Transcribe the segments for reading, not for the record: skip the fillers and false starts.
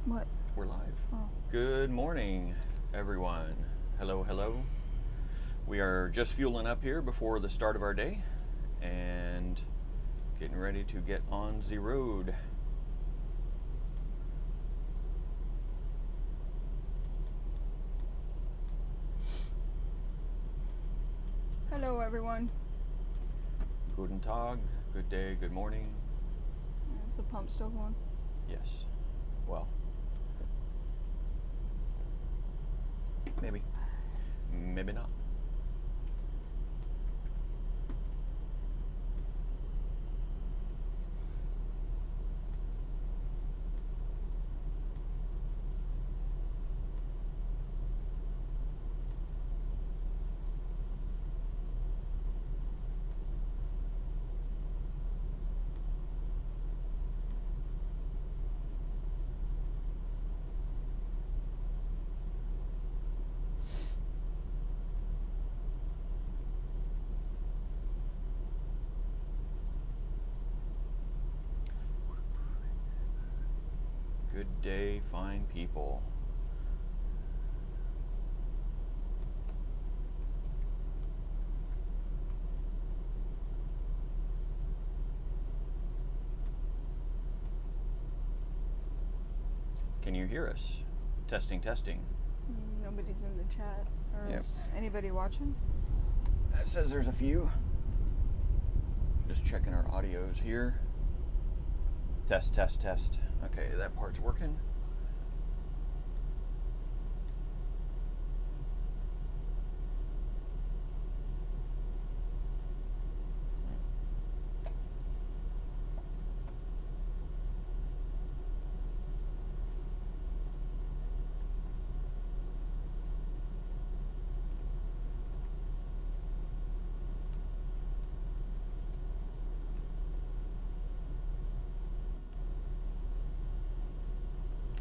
What? We're live. Oh. Good morning, everyone. Hello, hello. We are just fueling up here before the start of our day and getting ready to get on the road. Hello, everyone. Guten Tag, good day, good morning. Is the pump still going? Yes. Well, maybe. Maybe not. Good day, fine people. Can you hear us? Testing, testing. Nobody's in the chat. Or Yep. Anybody watching? It says there's a few. Just checking our audios here. Test, test, test. Okay, that part's working.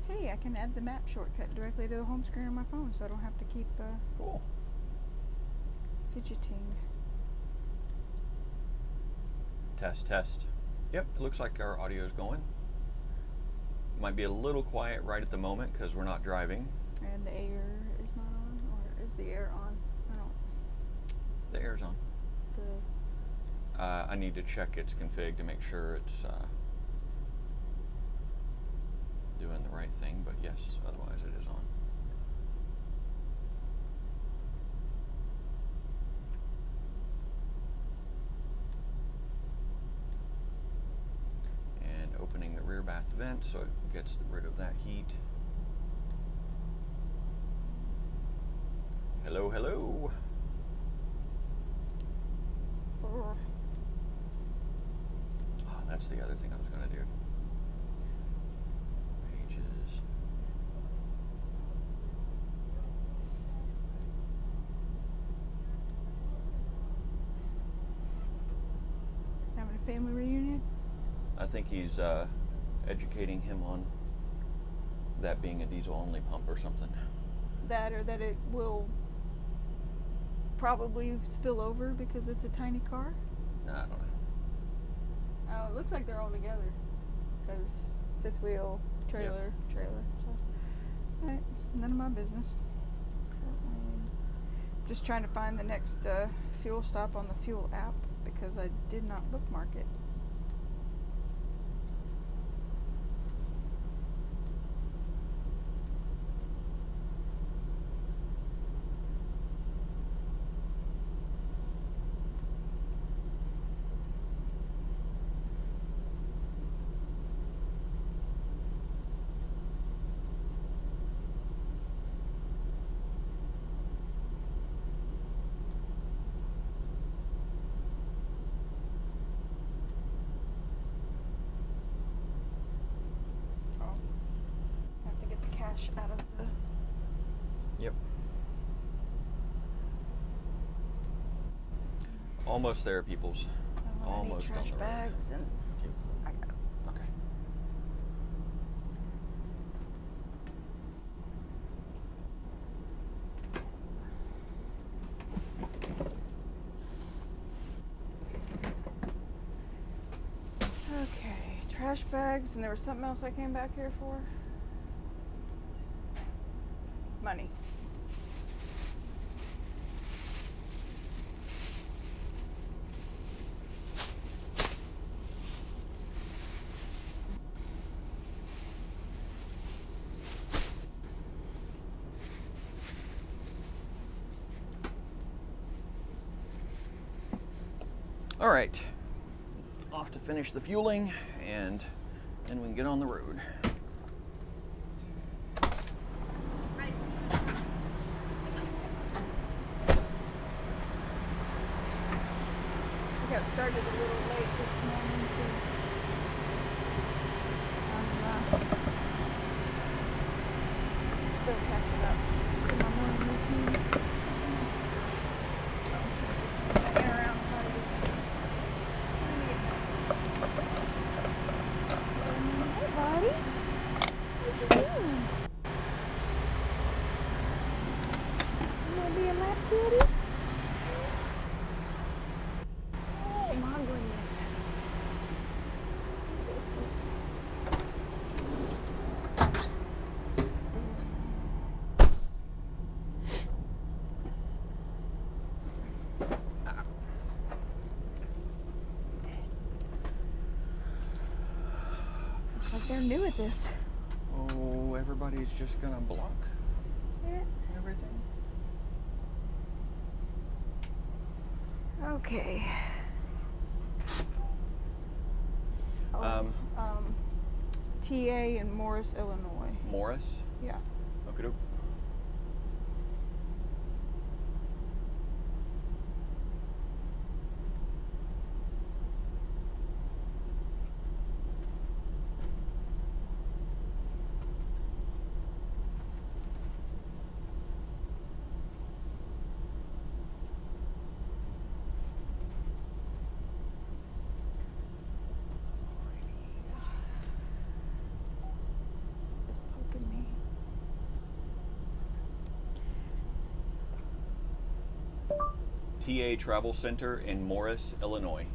Hey, I can add the map shortcut directly to the home screen on my phone, so I don't have to keep Cool. fidgeting. Test, test. Yep, it looks like our audio is going. Might be a little quiet right at the moment because we're not driving. And the air is not on, or is the air on? I don't. The air's on. I need to check its config to make sure it's doing the right thing, but yes, otherwise it is on. And opening the rear bath vent so it gets rid of that heat. Hello, hello. Oh, That's the other thing I was going to do. Pages. having a family reunion? I think he's educating him on that being a diesel-only pump or something. That or that it will probably spill over because it's a tiny car? Nah, I don't know. Oh, it looks like they're all together. Because fifth wheel, trailer. So, alright, none of my business. Just trying to find the next fuel stop on the fuel app because I did not bookmark it. Out of the. Yep. Almost there, peoples. Almost trash on the bags road. and I got it. Okay. Okay, trash bags, and there was something else I came back here for. money. All right, off to finish the fueling, and then we can get on the road. We got started a little late this morning, so I'm still catching up to my morning routine. Hanging around parties. Hey, buddy. What you doing? You wanna be a lap kitty? Oh my goodness. Like they're new at this. Oh, everybody's just gonna block everything. Okay. TA in Morris, Illinois. Morris? Yeah. Okay. It's poking me. TA Travel Center in Morris, Illinois.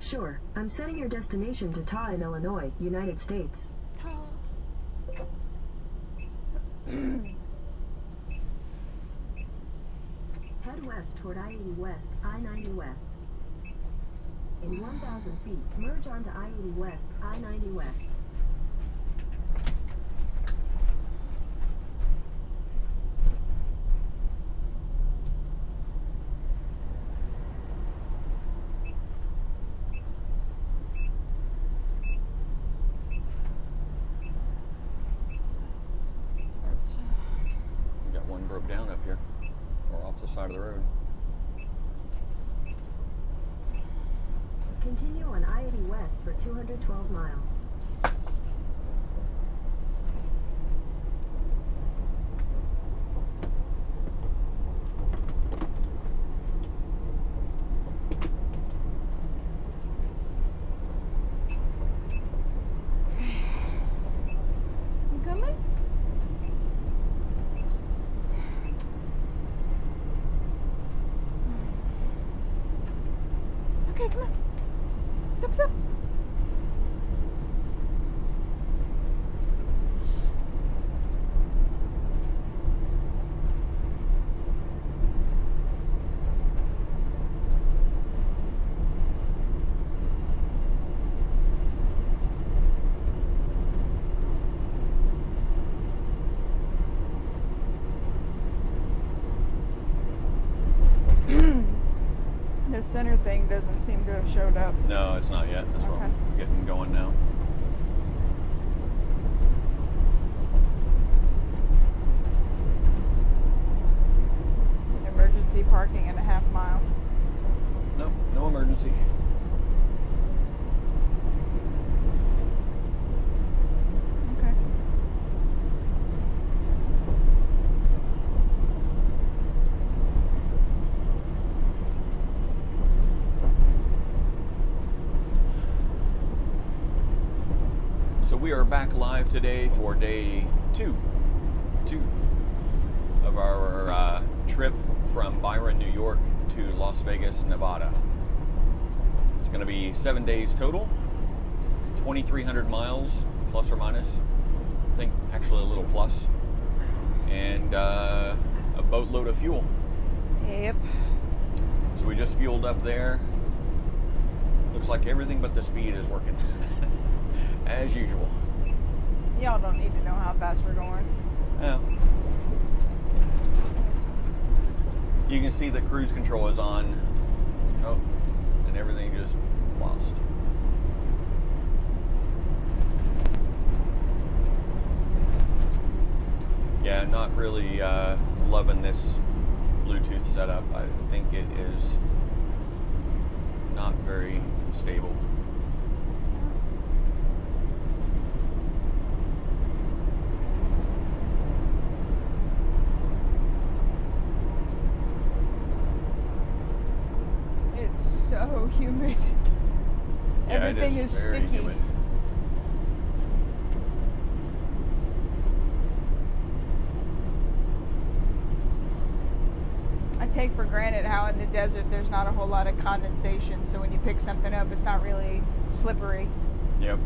Sure. I'm setting your destination to Taunton, Illinois, United States. Head west toward I-80 West, I-90 West. In 1,000 feet, merge onto I-80 West, I-90 West. We got one broke down up here, or off the side of the road. Continue on I-80 West for 212 miles. You coming? Okay, come on. Zip, zip. This center thing doesn't seem to have showed up. No, it's not yet. That's what Okay. we're getting going now. Emergency parking in a half mile. No, no emergency. Okay. So we are back live today for day two of our trip from Byron, New York to Las Vegas, Nevada. It's going to be 7 days total, 2,300 miles plus or minus. I think actually a little plus, and a boatload of fuel. Yep. So we just fueled up there. Looks like everything but the speed is working as usual. Y'all don't need to know how fast we're going. Yeah. You can see the cruise control is on. Oh, and everything just lost. Yeah, not really loving this Bluetooth setup. I think it is not very stable. It's so humid. Yeah, Everything it is very sticky. humid. I take for granted how in the desert there's not a whole lot of condensation, so when you pick something up, it's not really slippery. Yep.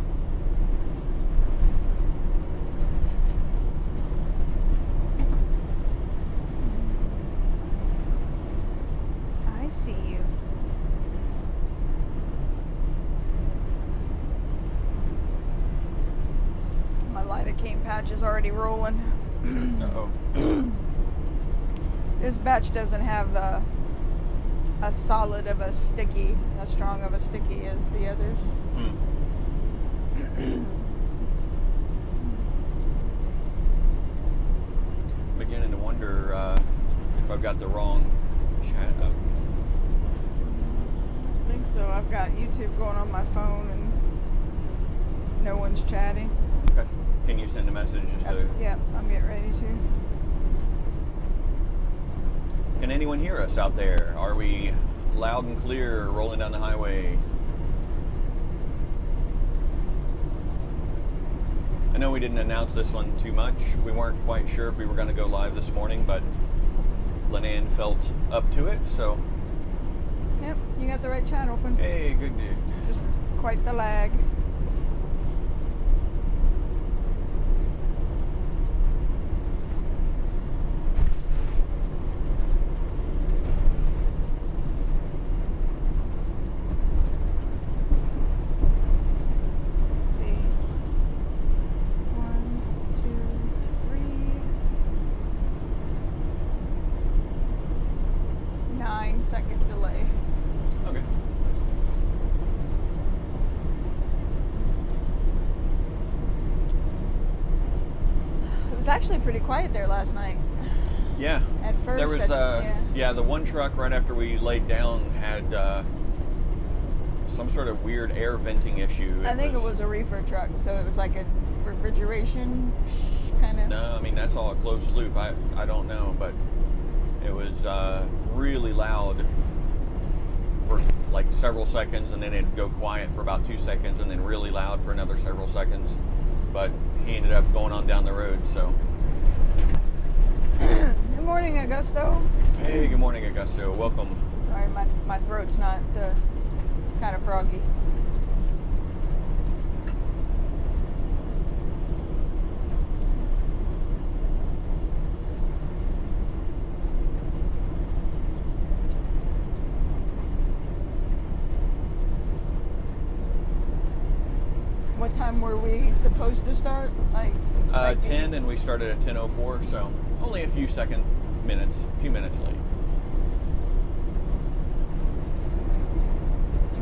I see you. My lidocaine patch is already rolling. Uh-oh. This batch doesn't have a solid of a sticky, as strong of a sticky as the others. Beginning to wonder if I've got the wrong chat up. I think so. I've got YouTube going on my phone and no one's chatting. Okay. Can you send a message just to... Yeah, I'm getting ready to. Can anyone hear us out there? Are we loud and clear rolling down the highway? I know we didn't announce this one too much. We weren't quite sure if we were going to go live this morning, but Lenan felt up to it, so... Yep, you got the right chat open. Hey, good dude. Just quite the lag. Let's see. 1, 2, 3. 9-second delay. Okay. It was actually pretty quiet there last night. Yeah. At first, There was, yeah, the one truck right after we laid down had some sort of weird air venting issue. I think it was a reefer truck, so it was like a refrigeration kind of. No, I mean, that's all a closed loop. I don't know, but it was really loud for like several seconds, and then it'd go quiet for about 2 seconds, and then really loud for another several seconds. But he ended up going on down the road, so. Good morning, Augusto. Hey, good morning, Augusto. Welcome. Sorry, my throat's not kind of froggy. What time were we supposed to start? Like 10, and we started at 10:04, so only a few minutes late.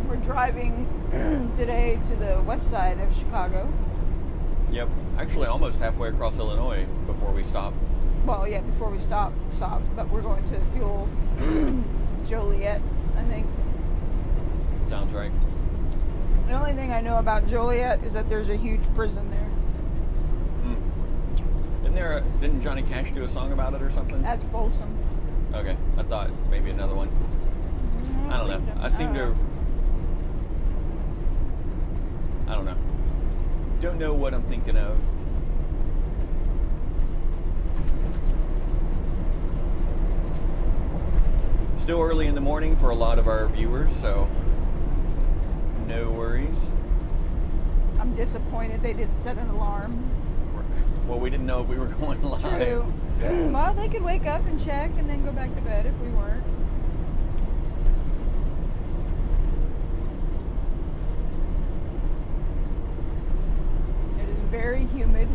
We're driving today to the west side of Chicago. Yep, actually almost halfway across Illinois before we stop. Well, yeah, before we stop, but we're going to fuel Joliet, I think. Sounds right. The only thing I know about Joliet is that there's a huge prison there. Didn't Johnny Cash do a song about it or something? That's Folsom. Okay, I thought maybe another one. I don't know. I seem to. I don't know. Don't know what I'm thinking of. Still early in the morning for a lot of our viewers, so no worries. I'm disappointed they didn't set an alarm. Well, we didn't know if we were going live. True. Well, they could wake up and check and then go back to bed if we weren't. It is very humid.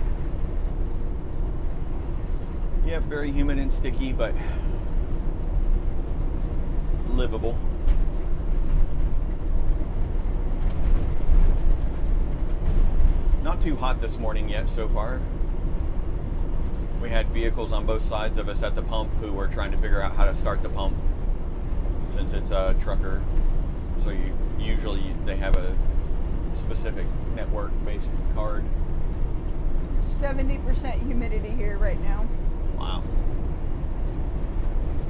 Yeah, very humid and sticky, but livable. Not too hot this morning yet so far. We had vehicles on both sides of us at the pump who were trying to figure out how to start the pump, since it's a trucker. So usually they have a specific network-based card. 70% humidity here right now. Wow.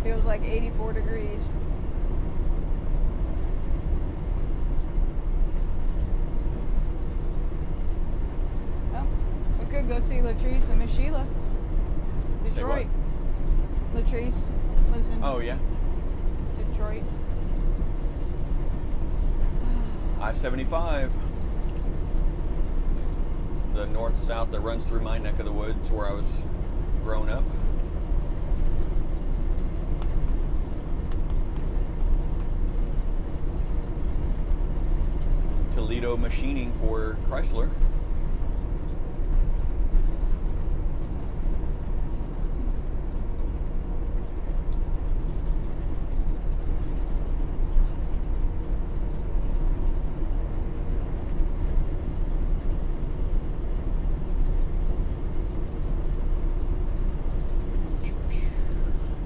Feels like 84 degrees. Well, we could go see Latrice and Miss Sheila. Detroit. Latrice lives in Yeah. Detroit. I-75. The north-south that runs through my neck of the woods where I was growing up. Toledo machining for Chrysler.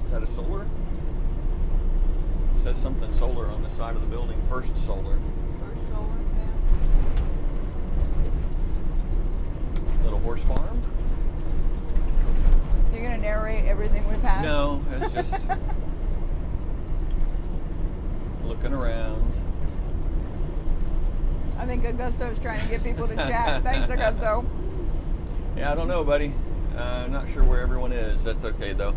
Is that a solar? It says something solar on the side of the building. First solar. First solar, yeah. Little horse farm. You're gonna narrate everything we pass? No, it's just looking around. I think Augusto's trying to get people to chat. Thanks, Augusto. Yeah, I don't know, buddy. Not sure where everyone is. That's okay, though.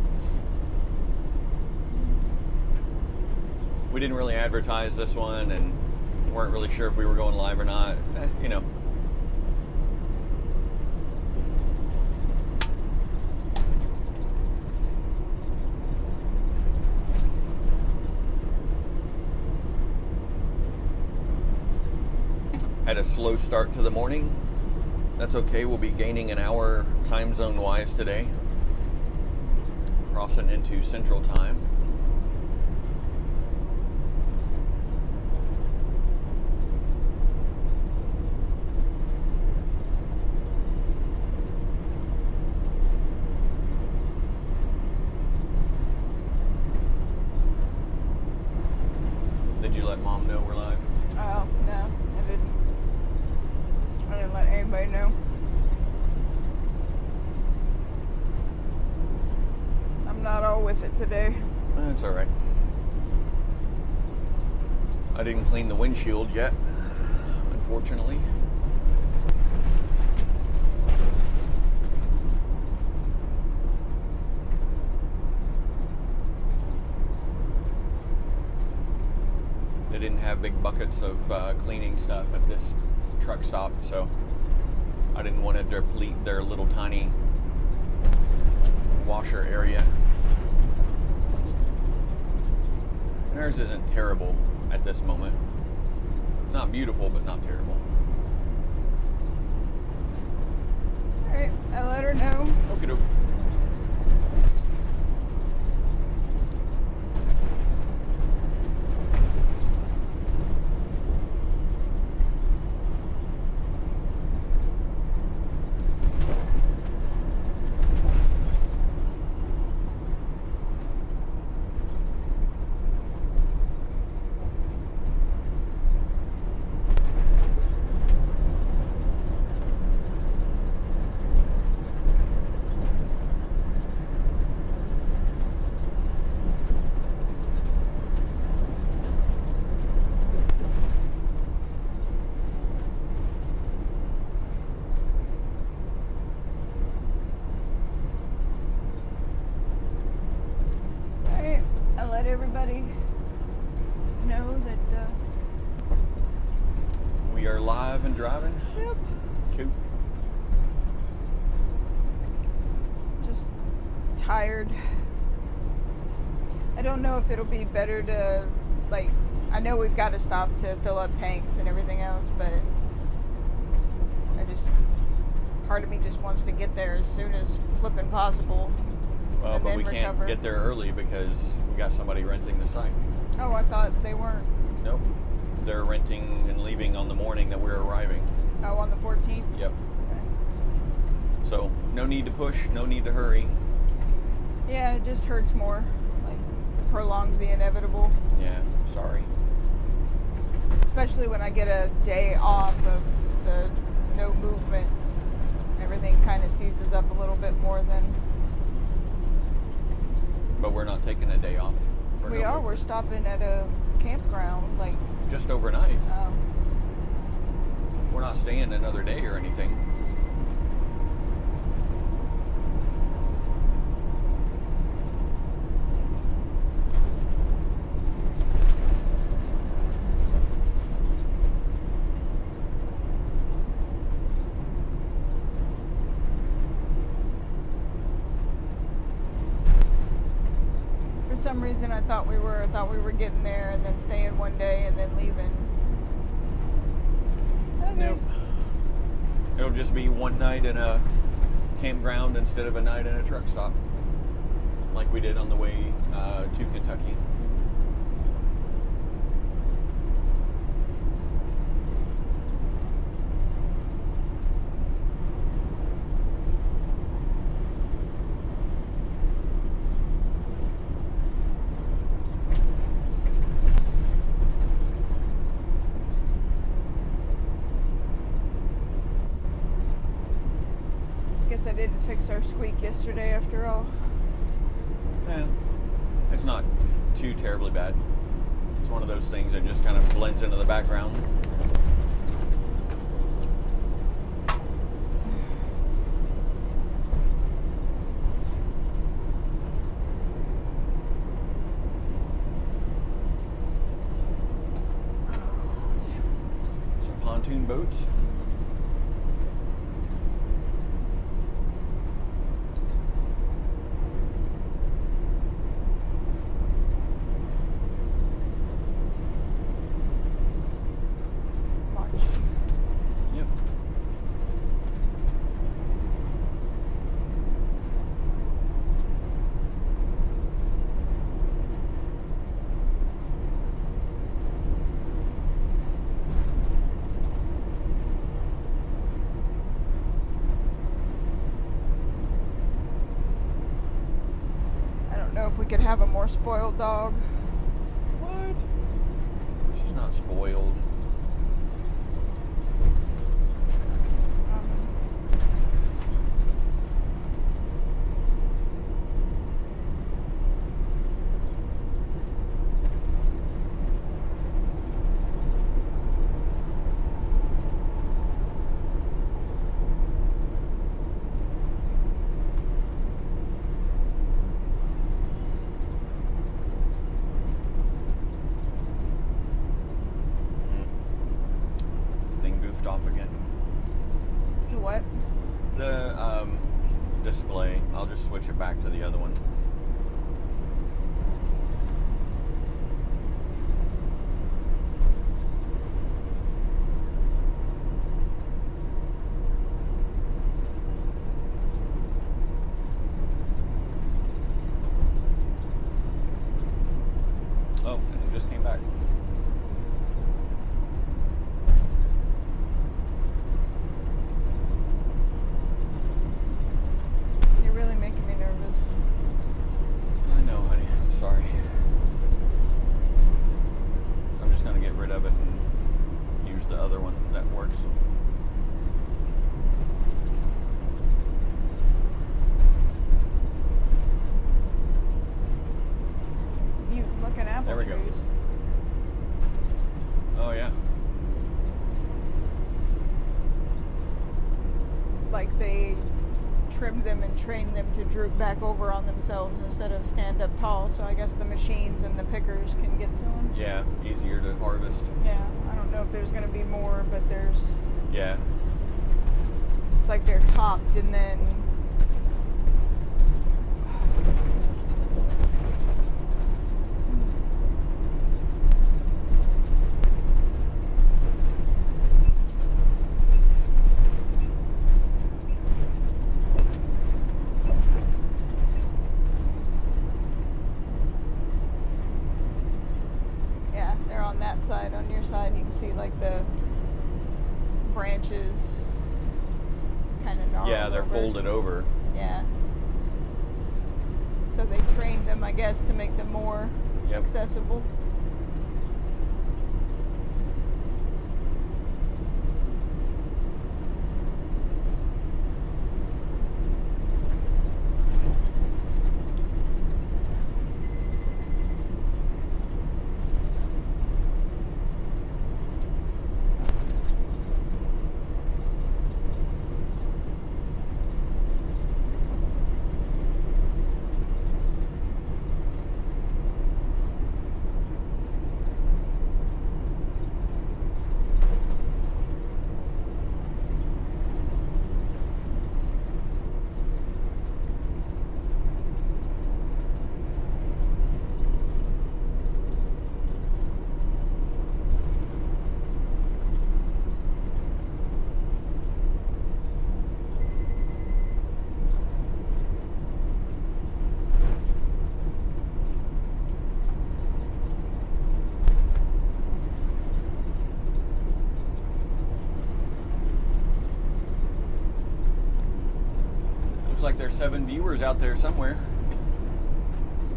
We didn't really advertise this one and weren't really sure if we were going live or not. You know. Had a slow start to the morning. That's okay. We'll be gaining an hour time zone wise today. Crossing into Central Time. Did you let Mom know we're live? Oh, no, I didn't. I didn't let anybody know. I'm not all with it today. That's all right. I didn't clean the windshield yet, unfortunately. They didn't have big buckets of cleaning stuff at this truck stop, so I didn't want to deplete their little tiny washer area. And ours isn't terrible at this moment. Not beautiful, but not terrible. Alright, I let her know. Okie doke. Alright, I let everybody know that, We are live and driving. yep. Cool. tired. I don't know if it'll be better to, like, I know we've got to stop to fill up tanks and everything else, but part of me just wants to get there as soon as flipping possible. Well, and but then we can't recover. get there early because we got somebody renting the site. Oh, I thought they weren't. Nope. They're renting and leaving on the morning that we're arriving. Oh, on the 14th? Yep. Okay. So, no need to push, no need to hurry. Yeah, it just hurts more. Like, it prolongs the inevitable. Yeah, sorry. Especially when I get a day off of the no movement. Everything kind of seizes up a little bit more than... But we're not taking a day off. We are. We're stopping at a campground, like... Just overnight. We're not staying another day or anything. For some reason, I thought we were getting there and then staying one day and then leaving. Okay. Nope. It'll just be one night in a campground instead of a night in a truck stop, like we did on the way to Kentucky. Guess I didn't fix our squeak yesterday after all. Yeah, it's not too terribly bad. It's one of those things that just kind of blends into the background. Some pontoon boats. Yep. I don't know if we could have a more spoiled dog. What? She's not spoiled. Thing goofed off again. What? The display. I'll just switch it back to the other one. Oh, and it just came back. You're really making me nervous. I know, honey. I'm sorry. I'm just gonna get rid of it and use the other one that works. You looking apple There we go. trees. Oh yeah. Like they trim them and train them to droop back over on themselves instead of stand up tall. So I guess the machines and the pickers can get to them. Yeah, easier to harvest. Yeah, I don't know if there's going to be more, but there's... Yeah. It's like they're topped and then... side, you can see like the branches kind of gnarled. Yeah, they're folded over. Yeah. So they trained them, I guess, to make them more accessible. Like there's 7 viewers out there somewhere.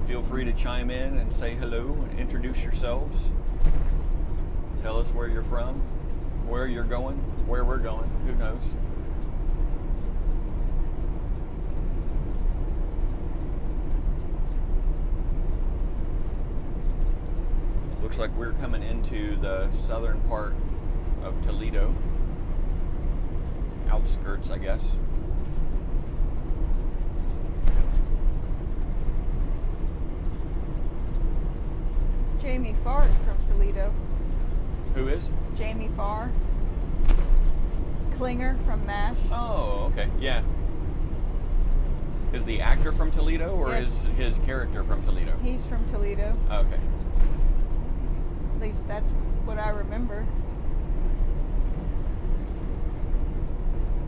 Feel free to chime in and say hello and introduce yourselves. Tell us where you're from, where you're going, where we're going, who knows. Looks like we're coming into the southern part of Toledo. Outskirts, I guess. Jamie Farr is from Toledo. Who is? Jamie Farr. Klinger from MASH. Oh, okay, yeah. Is the actor from Toledo, or Yes. is his character from Toledo? He's from Toledo. Okay. At least that's what I remember.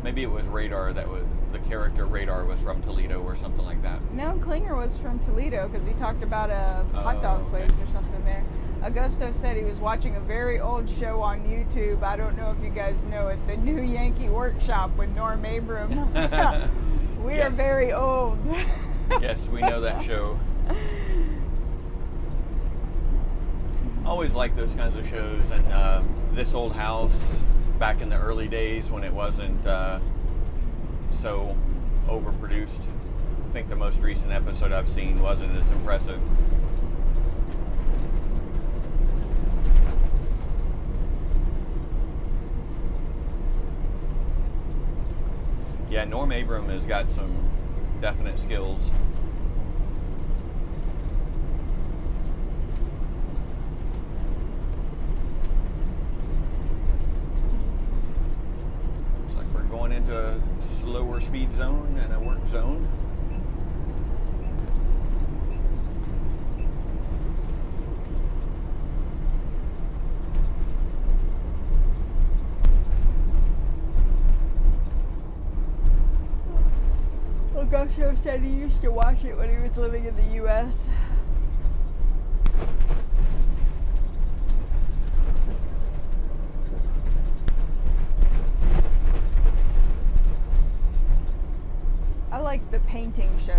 Maybe it was Radar that was, the character Radar was from Toledo or something like that. No, Klinger was from Toledo because he talked about a hot dog okay. place or something there. Augusto said he was watching a very old show on YouTube. I don't know if you guys know it. The New Yankee Workshop with Norm Abram. We are Yes. very old. Yes, we know that show. Always like those kinds of shows, and This Old House back in the early days when it wasn't so overproduced. I think the most recent episode I've seen wasn't as impressive. Yeah, Norm Abram has got some definite skills. Looks like we're going into a slower speed zone and a work zone. Augusto said he used to watch it when he was living in the U.S. I like the painting shows,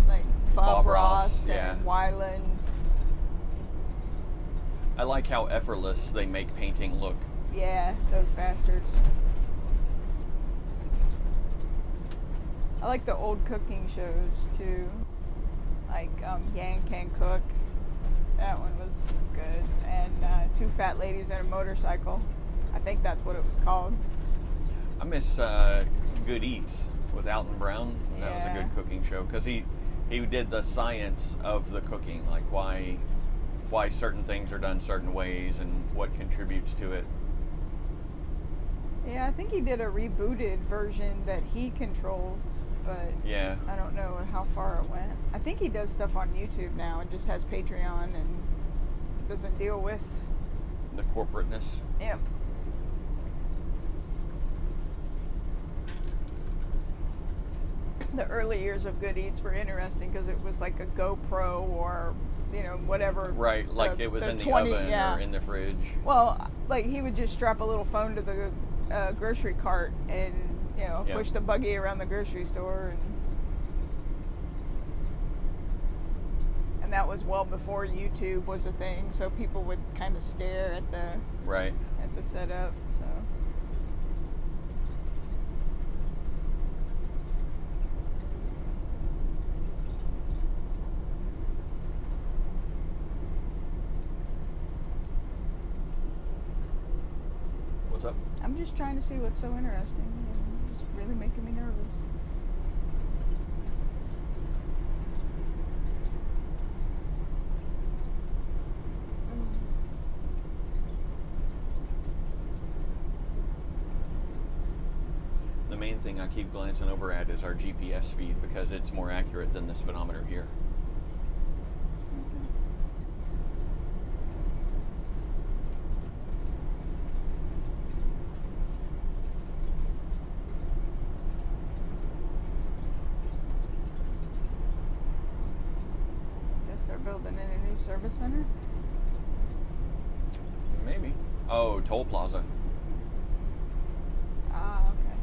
like Bob Ross yeah. and Weiland. I like how effortless they make painting look. Yeah, those bastards. I like the old cooking shows too, like Yang Can Cook. That one was good. And Two Fat Ladies and a Motorcycle. I think that's what it was called. I miss Good Eats with Alton Brown. That was a Yeah. good cooking show because he did the science of the cooking, like why certain things are done certain ways and what contributes to it. Yeah, I think he did a rebooted version that he controlled, but Yeah. I don't know how far it went. I think he does stuff on YouTube now and just has Patreon and doesn't deal with. The corporateness. Yep. The early years of Good Eats were interesting because it was like a GoPro or you know, whatever. Right, like it was in the 20, oven yeah. or in the fridge. Well, like he would just strap a little phone to the grocery cart and, you know, Yeah. push the buggy around the grocery store, and that was well before YouTube was a thing, so people would kind of stare at the Right. setup. So What's up? I'm just trying to see what's so interesting. It's really making me nervous. The main thing I keep glancing over at is our GPS speed because it's more accurate than the speedometer here. Guess they're building in a new service center. Maybe. Oh, toll plaza. Ah, okay.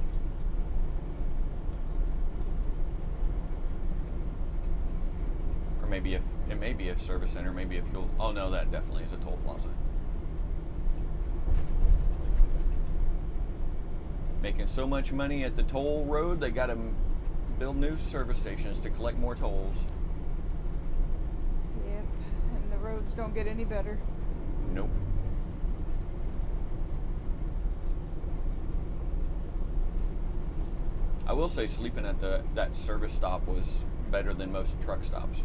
Or maybe if it may be a service center, maybe a fuel. Oh no, that definitely is a toll plaza. Making so much money at the toll road, they got to build new service stations to collect more tolls. Yep. And the roads don't get any better. Nope. I will say sleeping at that service stop was better than most truck stops.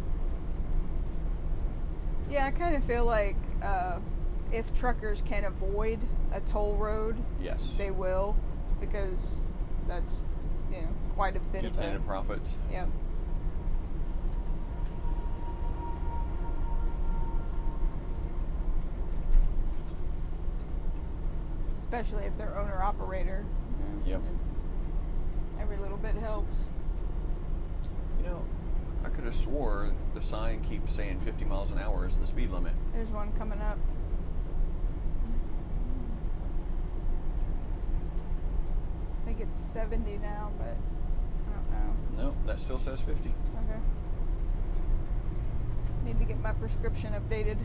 Yeah, I kind of feel like if truckers can avoid a toll road, Yes. they will, because that's, you know, quite a bit Eats of into a. profits. Yep. Especially if they're owner operator. Yep. Every little bit helps. You know, I could have swore the sign keeps saying 50 miles an hour is the speed limit. There's one coming up. I think it's 70 now, but I don't know. No, that still says 50. Okay. Need to get my prescription updated.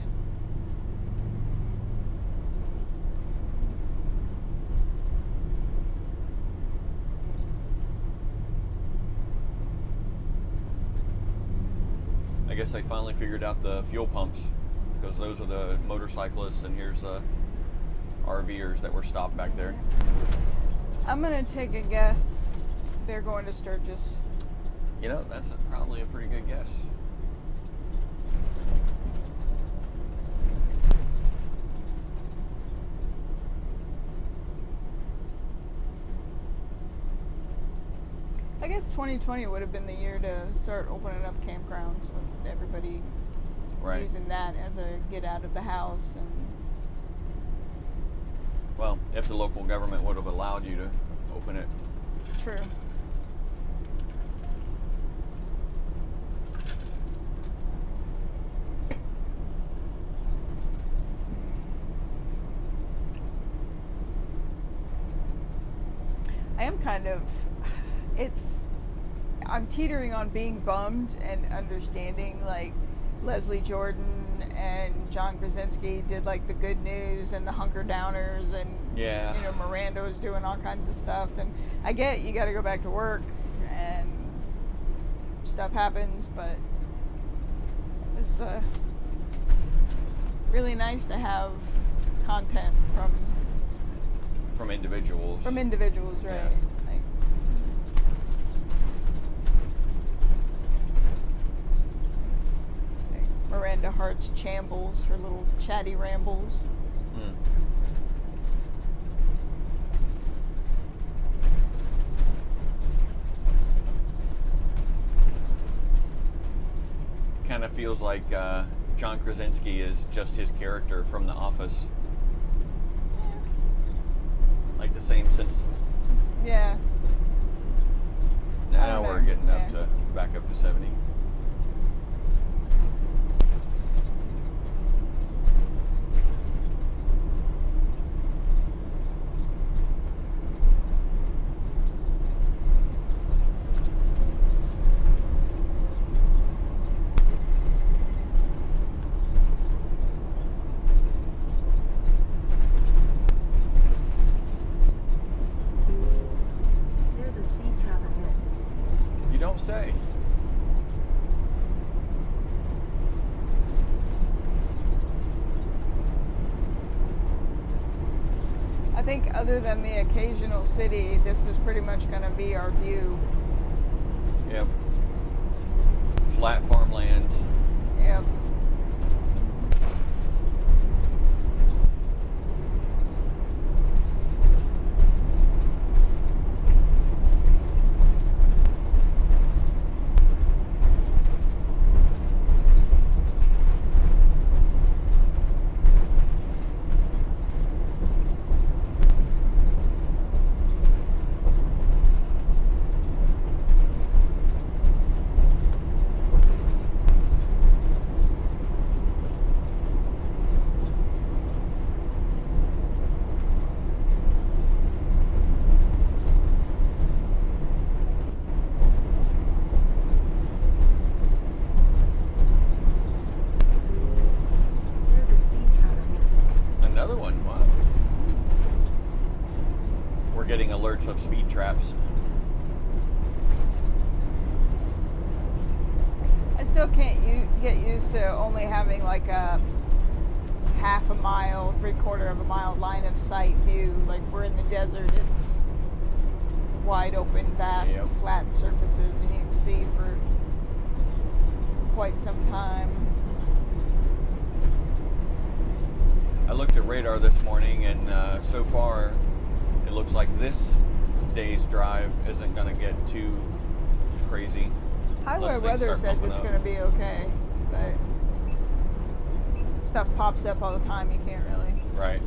I guess they finally figured out the fuel pumps because those are the motorcyclists and here's the RVers that were stopped back there. I'm gonna take a guess. They're going to Sturgis. You know, that's probably a pretty good guess. I guess 2020 would have been the year to start opening up campgrounds with everybody Right. using that as a get out of the house. And Well, if the local government would have allowed you to open it. true. I am kind of, I'm teetering on being bummed and understanding, like Leslie Jordan and John Krasinski did like the Good News and the Hunker Downers, and Yeah. you know, Miranda was doing all kinds of stuff, and I get you got to go back to work and stuff happens, but it's really nice to have content From individuals. from individuals, right? Yeah. Like, Miranda Hart's Chambles, her little chatty rambles. Mm. Kind of feels like John Krasinski is just his character from The Office. Like the same sense. Yeah. I Now don't we're know. getting up Yeah. to back up to 70. You don't say. I think other than the occasional city, this is pretty much going to be our view. Yep. Flat farmland. Yep. There's a speed trap ahead. Another one. Wow. We're getting alerts of speed traps. I still can't get used to only having like a half a mile, 3/4 of a mile line of sight view. Like we're in the desert, it's wide open, vast, Yep. flat surfaces, and you can see for quite some time. I looked at radar this morning, and so far it looks like this day's drive isn't going to get too crazy. Highway Unless things weather start says pumping it's up. going to be okay, but stuff pops up all the time. You can't really. Right.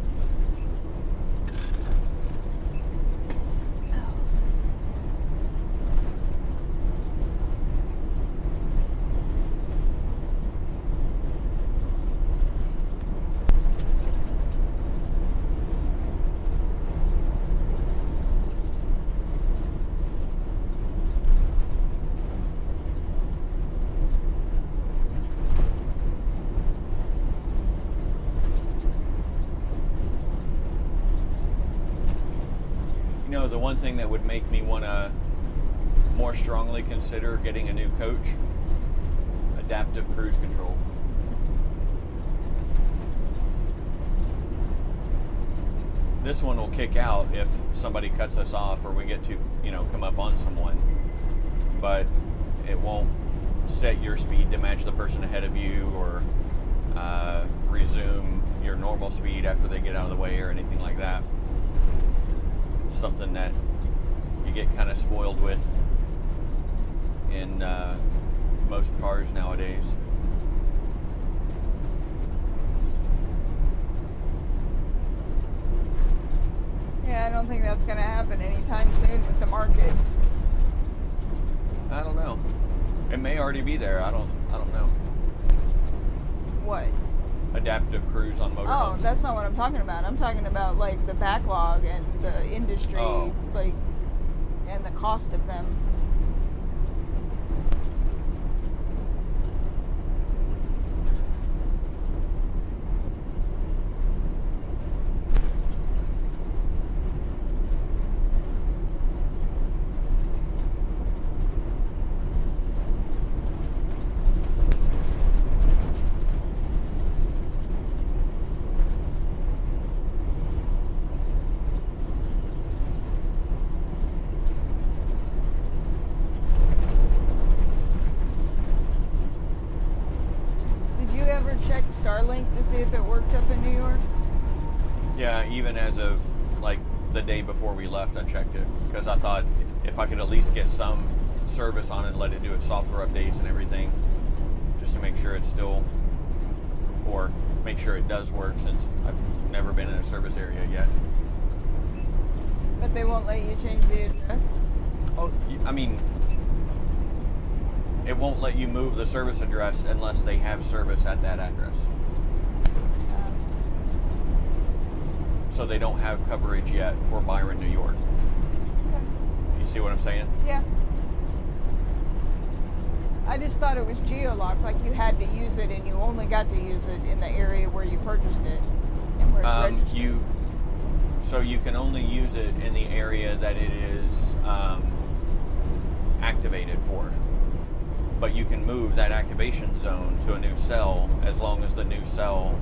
You know, the one thing that would make me want to more strongly consider getting a new coach, adaptive cruise control. This one will kick out if somebody cuts us off or we get to, come up on someone. But it won't set your speed to match the person ahead of you or resume your normal speed after they get out of the way or anything like that. It's something that you get kind of spoiled with in most cars nowadays. Yeah, I don't think that's going to happen anytime soon with the market. I don't know. It may already be there. I don't know. What? Adaptive cruise on motorhomes. Oh, that's not what I'm talking about. I'm talking about like the backlog and the industry, Oh. like, and the cost of them. Did you ever check Starlink to see if it worked up in New York? Yeah, even as of like the day before we left, I checked it because I thought if I could at least get some service on it and let it do its software updates and everything, just to make sure it's still, or make sure it does work, since I've never been in a service area yet. But they won't let you change the address? Oh, I mean, it won't let you move the service address unless they have service at that address. So they don't have coverage yet for Byron, New York. Okay. You see what I'm saying? Yeah. I just thought it was geolocked, like you had to use it and you only got to use it in the area where you purchased it and where it's registered. So you can only use it in the area that it is activated for. but you can move that activation zone to a new cell as long as the new cell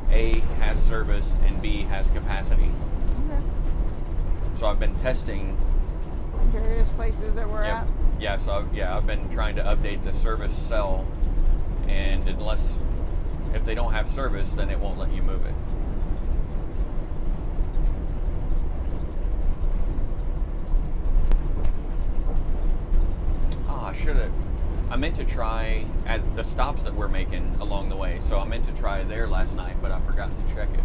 A has service and B has capacity. Okay. So I've been testing Various places that we're at. Yeah, so I've been trying to update the service cell, and if they don't have service, then it won't let you move it. I meant to try at the stops that we're making along the way, so I meant to try there last night, but I forgot to check it.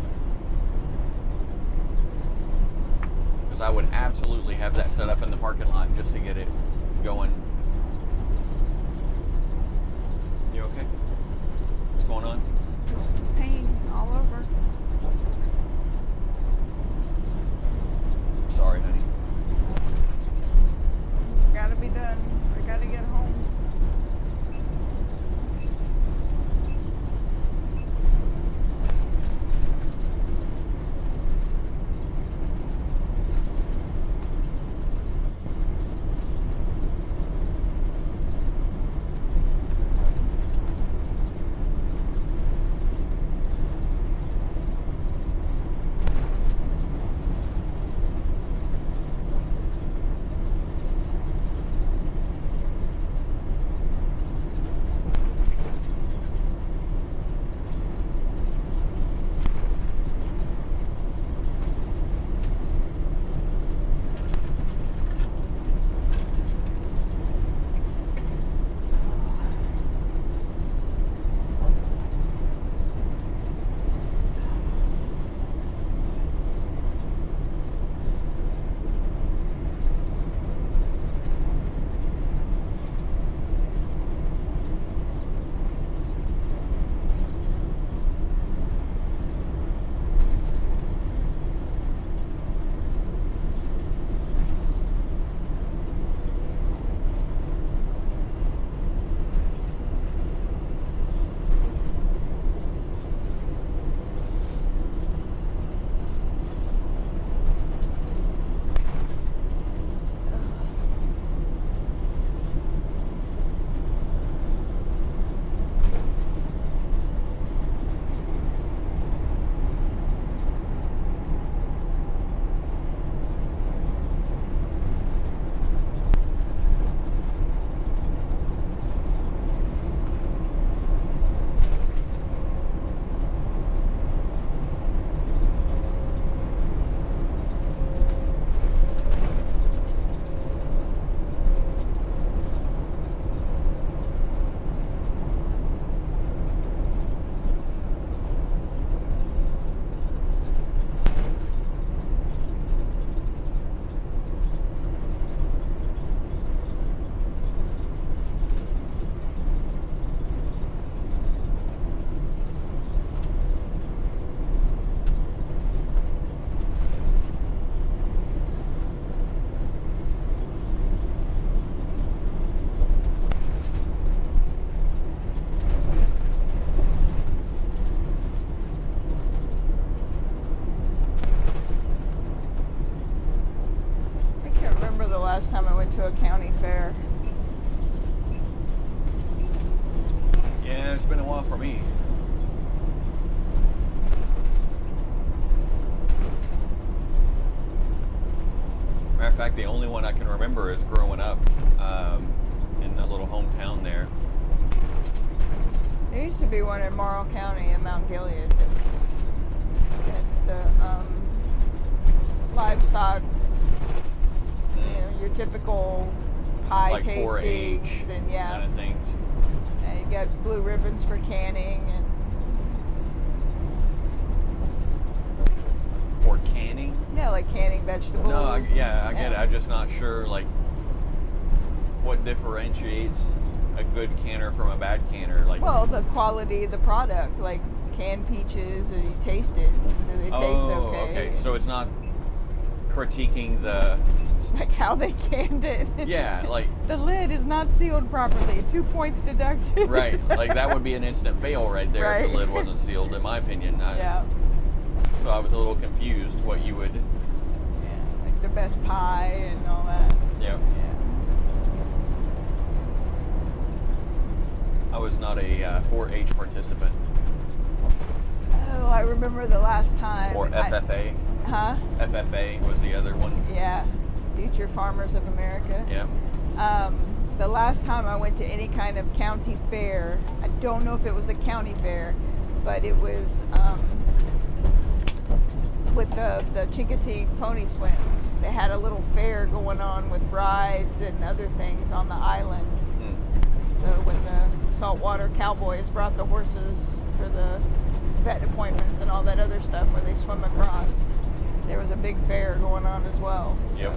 Because I would absolutely have that set up in the parking lot just to get it going. You okay? What's going on? Just pain all over. Sorry, honey. Gotta be done. I gotta get home. Last time I went to a county fair. Yeah, it's been a while for me. Matter of fact, the only one I can remember is growing up in the little hometown there. There used to be one in Morrow County in Mount Gilead that was at the livestock. You know, your typical pie Like 4-H tastings and kind of things. And you got blue ribbons for canning and For canning? yeah, like canning vegetables. No, I get it. I'm just not sure like what differentiates a good canner from a bad canner. Like, well, the quality of the product, like canned peaches, and you taste it. Do they taste okay? Okay. So it's not critiquing the like how they canned it. Yeah, like the lid is not sealed properly. 2 points deducted. right. Like that would be an instant fail right there if the Right. lid wasn't sealed, in my opinion. Yeah. So I was a little confused what you would. Yeah, like the best pie and all that. Yeah. Yeah. not a 4-H participant. Oh, I remember the last time. Or FFA. FFA was the other one. Yeah, Future Farmers of America. Yeah. The last time I went to any kind of county fair, I don't know if it was a county fair, but it was with the Chincoteague pony swim. They had a little fair going on with rides and other things on the island. So when the saltwater cowboys brought the horses for the vet appointments and all that other stuff where they swim across, there was a big fair going on as well. So. Yep.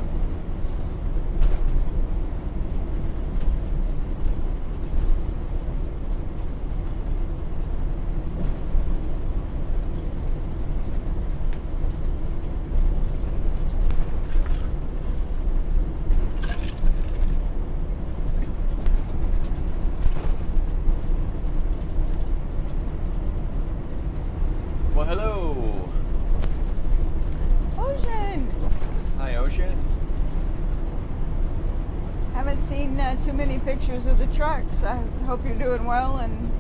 Well, hello. Ocean! Hi, Ocean. Haven't seen too many pictures of the trucks. I hope you're doing well and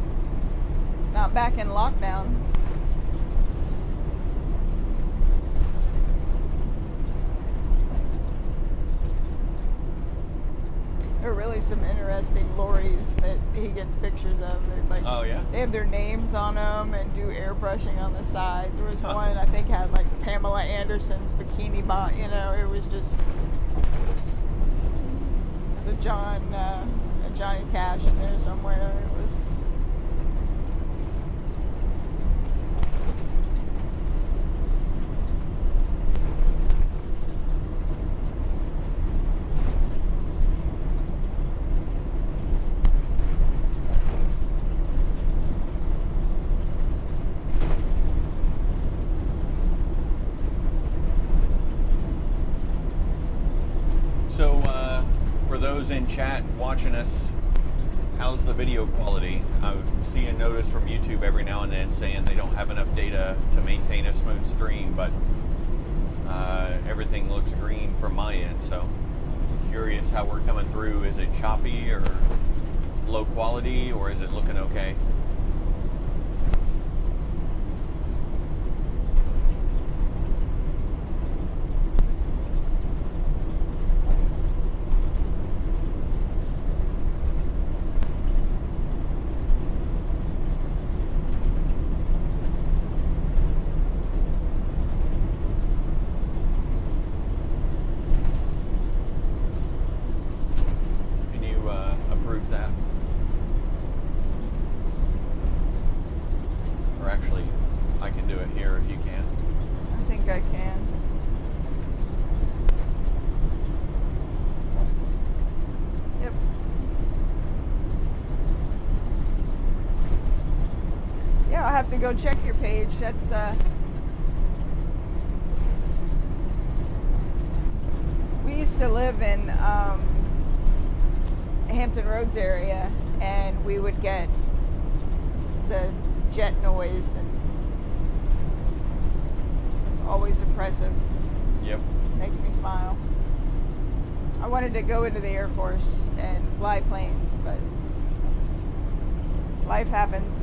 not back in lockdown. There are really some interesting lorries that he gets pictures of. They're like, Oh, yeah? they have their names on them and do airbrushing on the sides. There was one I think had like Pamela Anderson's bikini bot. You know, it was just there's a Johnny Cash in there somewhere. It was. So, for those in chat watching us, how's the video quality? I see a notice from YouTube every now and then saying they don't have enough data to maintain a smooth stream, but everything looks green from my end, so curious how we're coming through. Is it choppy or low quality, or is it looking okay? Approve that. Or actually, I can do it here if you can. I think I can. Yep. Yeah, I'll have to go check your page. That's we used to live in Hampton Roads area, and we would get the jet noise, and it's always impressive. Yep. Makes me smile. I wanted to go into the Air Force and fly planes, but life happens.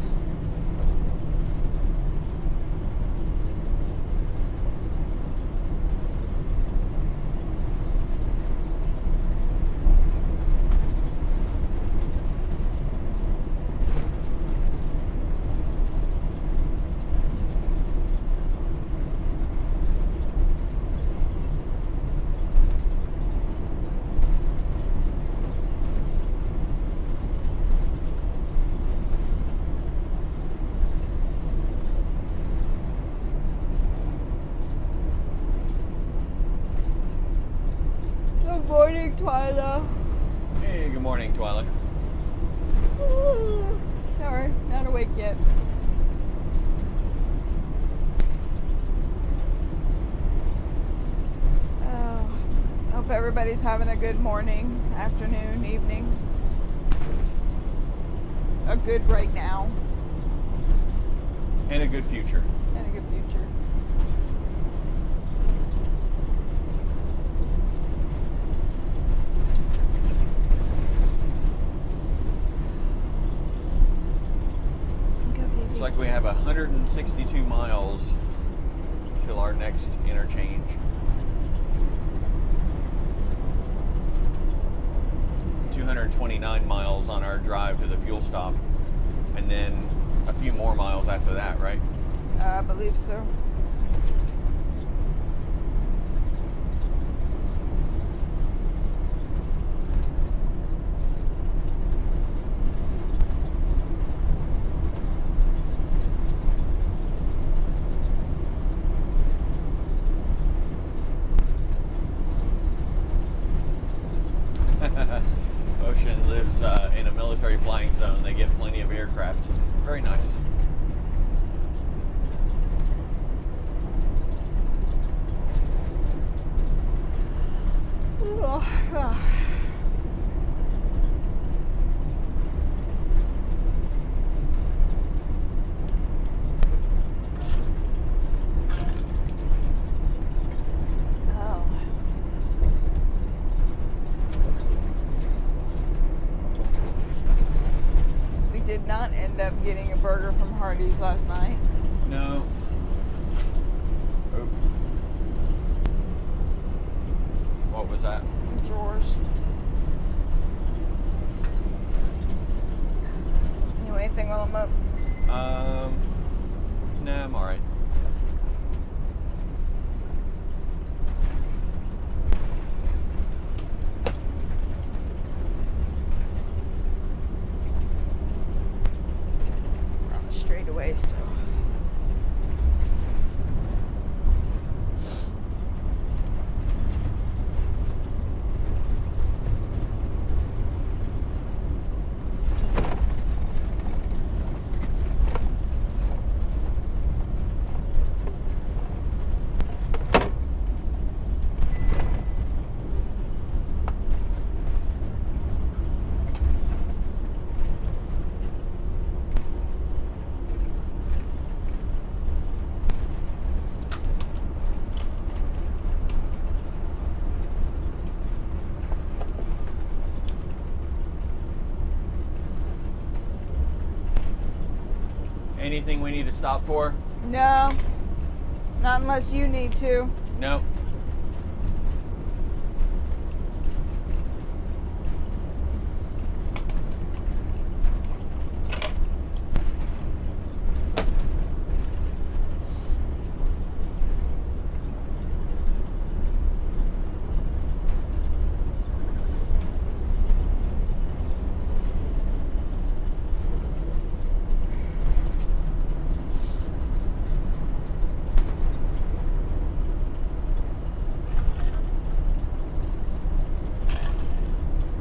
Good morning, Twyla. Hey, good morning, Twyla. Sorry, not awake yet. Oh, hope everybody's having a good morning, afternoon, evening. A good right now. And a good future. And a good future. Looks like we have 162 miles till our next interchange. $229 miles on our drive to the fuel stop, and then a few more miles after that, right? I believe so. Ocean lives in a military flying zone. They get plenty of aircraft. Very nice. Not end up getting a burger from Hardee's last night. No. Oh. What was that? Drawers. You want anything while I'm up? Nah, I'm alright. Straight away, so. Anything we need to stop for? No, not unless you need to. No.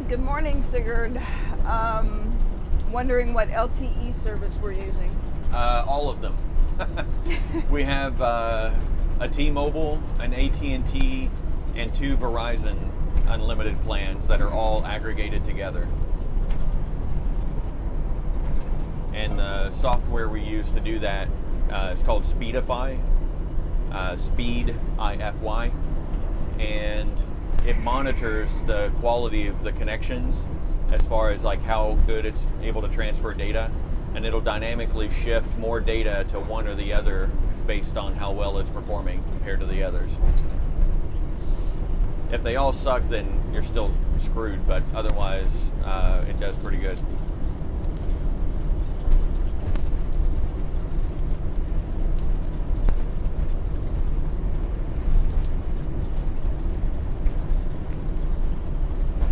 Good morning, Sigurd. Wondering what LTE service we're using. All of them. We have a T-Mobile, an AT&T, and 2 Verizon unlimited plans that are all aggregated together. And the software we use to do that is called Speedify, Speed-I-F-Y, and it monitors the quality of the connections as far as like how good it's able to transfer data, and it'll dynamically shift more data to one or the other based on how well it's performing compared to the others. If they all suck, then you're still screwed, but otherwise it does pretty good.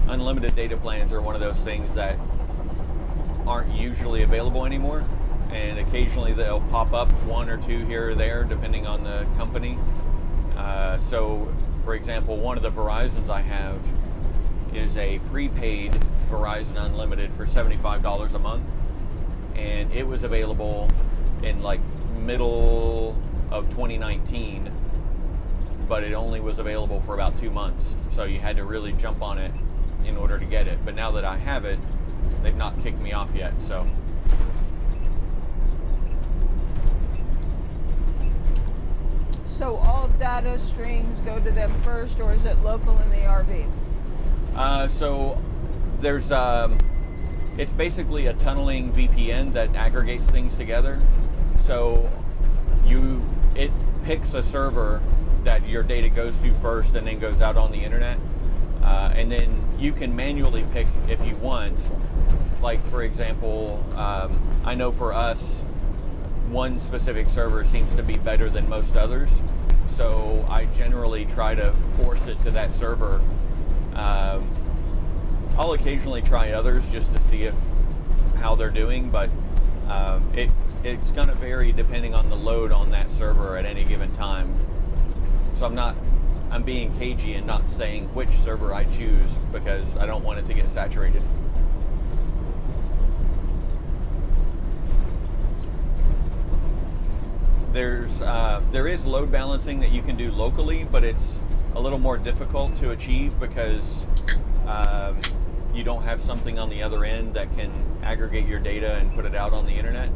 Unlimited data plans are one of those things that aren't usually available anymore, and occasionally they'll pop up 1 or 2 here or there depending on the company. So for example, one of the Verizons I have is a prepaid Verizon Unlimited for $75 a month, and it was available in like middle of 2019, but it only was available for about 2 months, so you had to really jump on it in order to get it. But now that I have it, they've not kicked me off yet, so. So all data streams go to them first, or is it local in the RV? So there's, it's basically a tunneling VPN that aggregates things together. So it picks a server that your data goes to first and then goes out on the internet. And then you can manually pick if you want. Like, for example, I know for us, one specific server seems to be better than most others. So I generally try to force it to that server. I'll occasionally try others just to see how they're doing, but it's going to vary depending on the load on that server at any given time. So I'm being cagey and not saying which server I choose because I don't want it to get saturated. There is load balancing that you can do locally, but it's a little more difficult to achieve because you don't have something on the other end that can aggregate your data and put it out on the internet.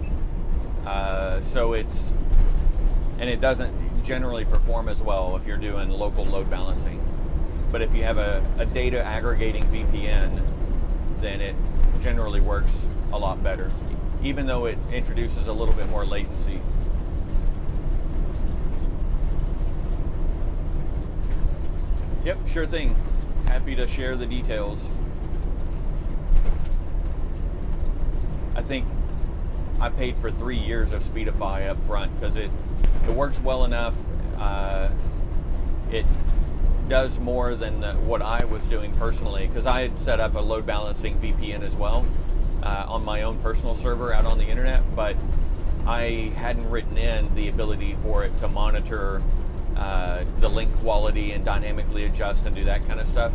It doesn't generally perform as well if you're doing local load balancing. But if you have a data aggregating VPN, then it generally works a lot better, even though it introduces a little bit more latency. Yep, sure thing. Happy to share the details. I think I paid for 3 years of Speedify up front because it works well enough. It does more than what I was doing personally, because I had set up a load balancing VPN as well on my own personal server out on the internet, but I hadn't written in the ability for it to monitor the link quality and dynamically adjust and do that kind of stuff.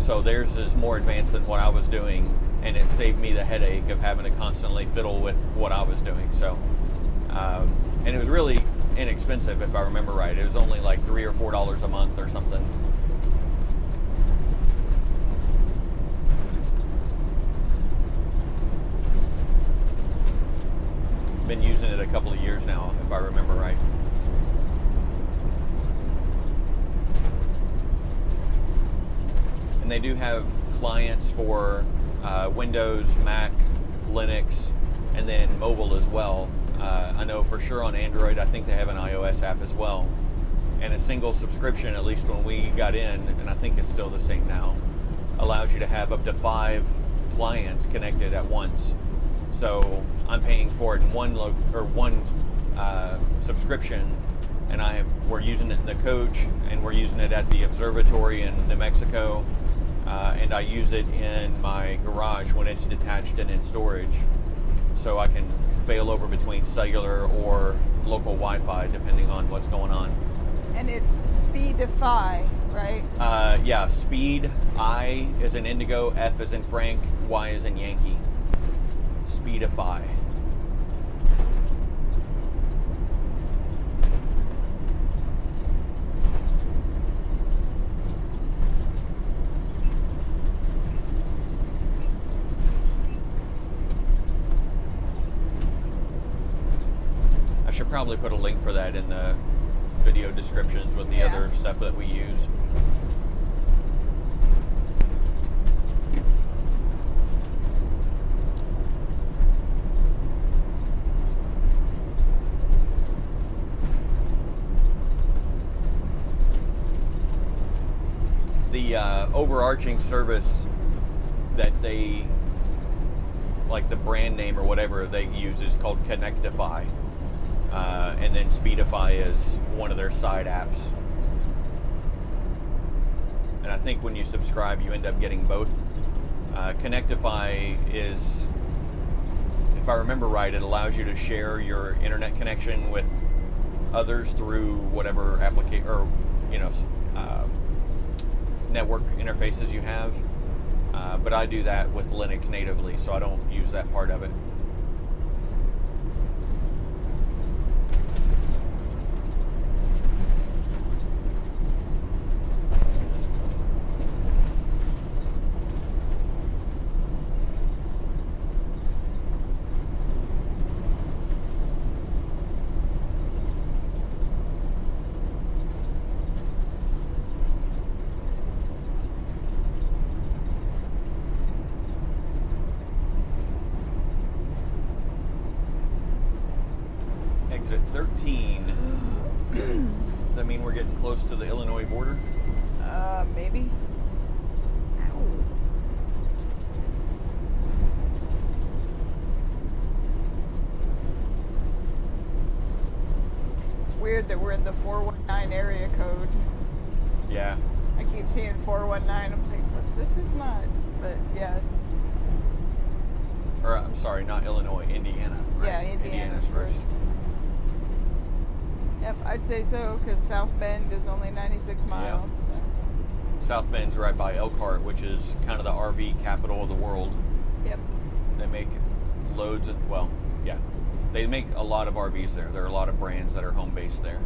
So theirs is more advanced than what I was doing, and it saved me the headache of having to constantly fiddle with what I was doing. So, and it was really inexpensive if I remember right. It was only like $3 or $4 a month or something. Been using it a couple of years now, if I remember right. And they do have clients for Windows, Mac, Linux, and then mobile as well. I know for sure on Android, I think they have an iOS app as well. And a single subscription, at least when we got in, and I think it's still the same now, allows you to have up to 5 clients connected at once. So I'm paying for it in one subscription, and we're using it in the coach, and we're using it at the observatory in New Mexico, and I use it in my garage when it's detached and in storage, so I can fail over between cellular or local Wi-Fi depending on what's going on. And it's Speedify, right? Yeah, Speed. I is in Indigo, F is in Frank, Y is in Yankee. Speedify. I should probably put a link for that in the video descriptions with the other stuff that we use. The overarching service that they, like the brand name or whatever they use, is called Connectify. And then Speedify is one of their side apps. And I think when you subscribe, you end up getting both. Connectify is, if I remember right, it allows you to share your internet connection with others through whatever application or network interfaces you have. But I do that with Linux natively, so I don't use that part of it. Exit 13. Does that mean we're getting close to the Illinois border? Maybe. Ow. It's weird that we're in the 419 area code. Yeah. I keep seeing 419. I'm like, but this is not. But yeah, it's. Or I'm sorry, not Illinois, Indiana. Right? Yeah, Indiana's first. Yep, I'd say so, because South Bend is only 96 miles. Yeah. So. South Bend's right by Elkhart, which is kind of the RV capital of the world. Yep. They make loads of, well, yeah. They make a lot of RVs there. There are a lot of brands that are home based there.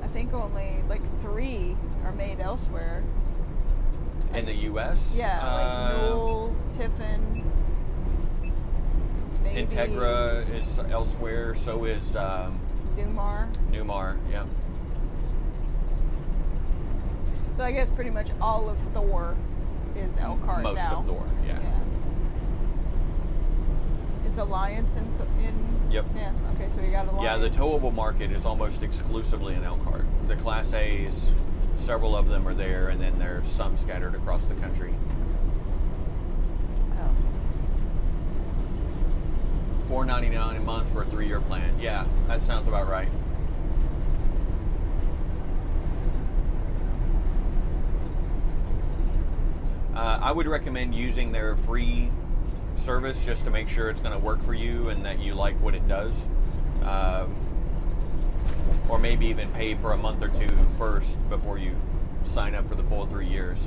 I think only like 3 are made elsewhere. In the U.S.? Yeah, like Newell, Tiffin, maybe. Integra is elsewhere, so is Newmar. Newmar, yeah. So I guess pretty much all of Thor is Elkhart Most now. of Thor, yeah. Is Alliance in? Yep. Yeah. Okay, so you got Alliance. Yeah, the towable market is almost exclusively in Elkhart. The Class A's, several of them are there, and then there's some scattered across the country. Oh. $4.99 a month for a 3-year plan. Yeah, that sounds about right. I would recommend using their free service just to make sure it's going to work for you and that you like what it does. Or maybe even pay for a month or 2 first before you sign up for the full 3 years.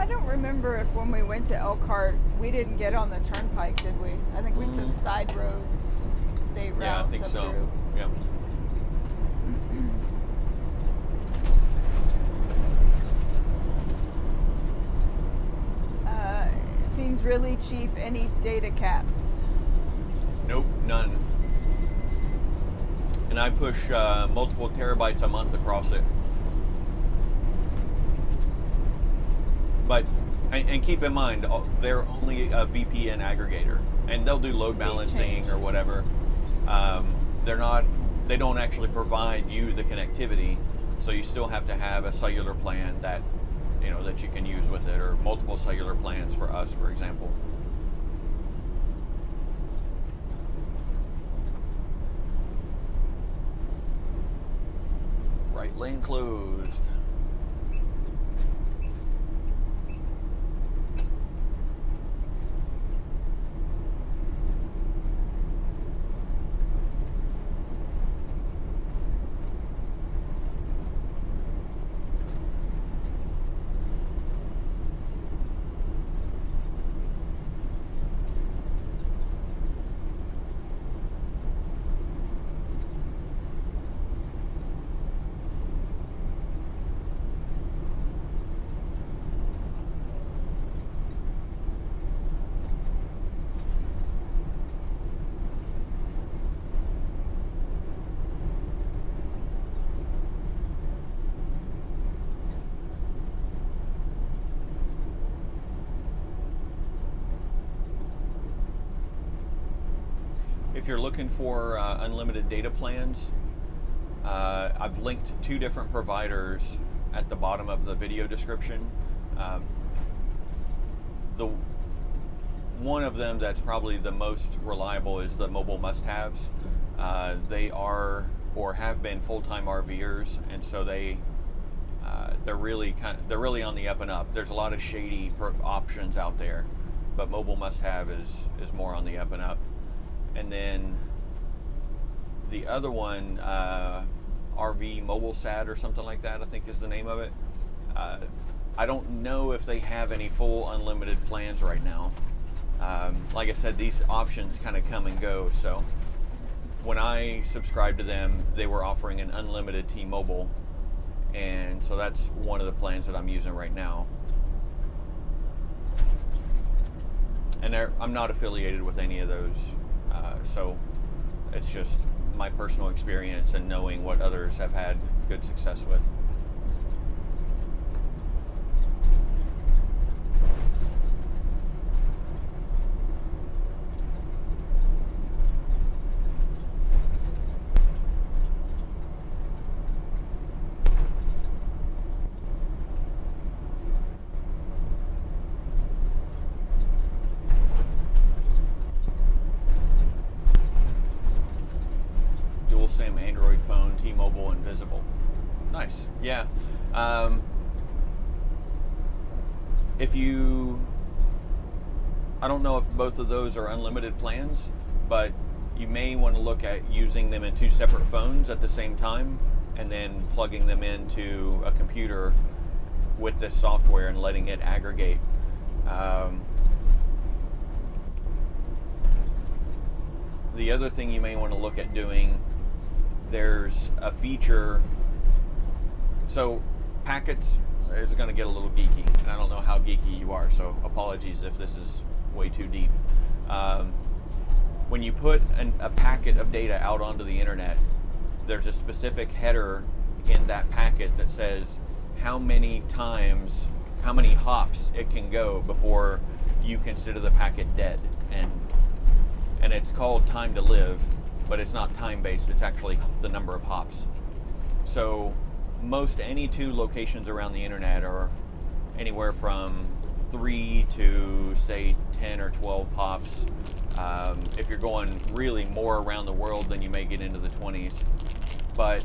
I don't remember if when we went to Elkhart, we didn't get on the turnpike, did we? I think we took side roads, state routes Yeah, I think up so. through. Yeah. Seems really cheap. Any data caps? Nope, none. And I push multiple terabytes a month across it. But, and keep in mind, they're only a VPN aggregator, and they'll do load Speed balancing change. or whatever. They don't actually provide you the connectivity, so you still have to have a cellular plan that, you know, that you can use with it, or multiple cellular plans for us, for example. Right lane closed. If you're looking for unlimited data plans, I've linked 2 different providers at the bottom of the video description. The one of them that's probably the most reliable is the Mobile Must-Haves. They are or have been full-time RVers, and so they're really on the up and up. There's a lot of shady options out there, but Mobile Must-Have is more on the up and up. And then the other one, RV Mobile Sat or something like that, I think is the name of it. I don't know if they have any full unlimited plans right now. Like I said, these options kind of come and go. So when I subscribed to them, they were offering an unlimited T-Mobile. And so that's one of the plans that I'm using right now. And I'm not affiliated with any of those So it's just my personal experience and knowing what others have had good success with. SIM Android phone, T-Mobile, invisible. Nice. Yeah. If you, I don't know if both of those are unlimited plans, but you may want to look at using them in 2 separate phones at the same time, and then plugging them into a computer with this software and letting it aggregate. The other thing you may want to look at doing, there's a feature, so packets is going to get a little geeky, and I don't know how geeky you are, so apologies if this is way too deep. When you put a packet of data out onto the internet, there's a specific header in that packet that says how many times, how many hops it can go before you consider the packet dead, and it's called time to live, but it's not time-based, it's actually the number of hops. So most any 2 locations around the internet are anywhere from 3 to say 10 or 12 hops. If you're going really more around the world, then you may get into the 20s. But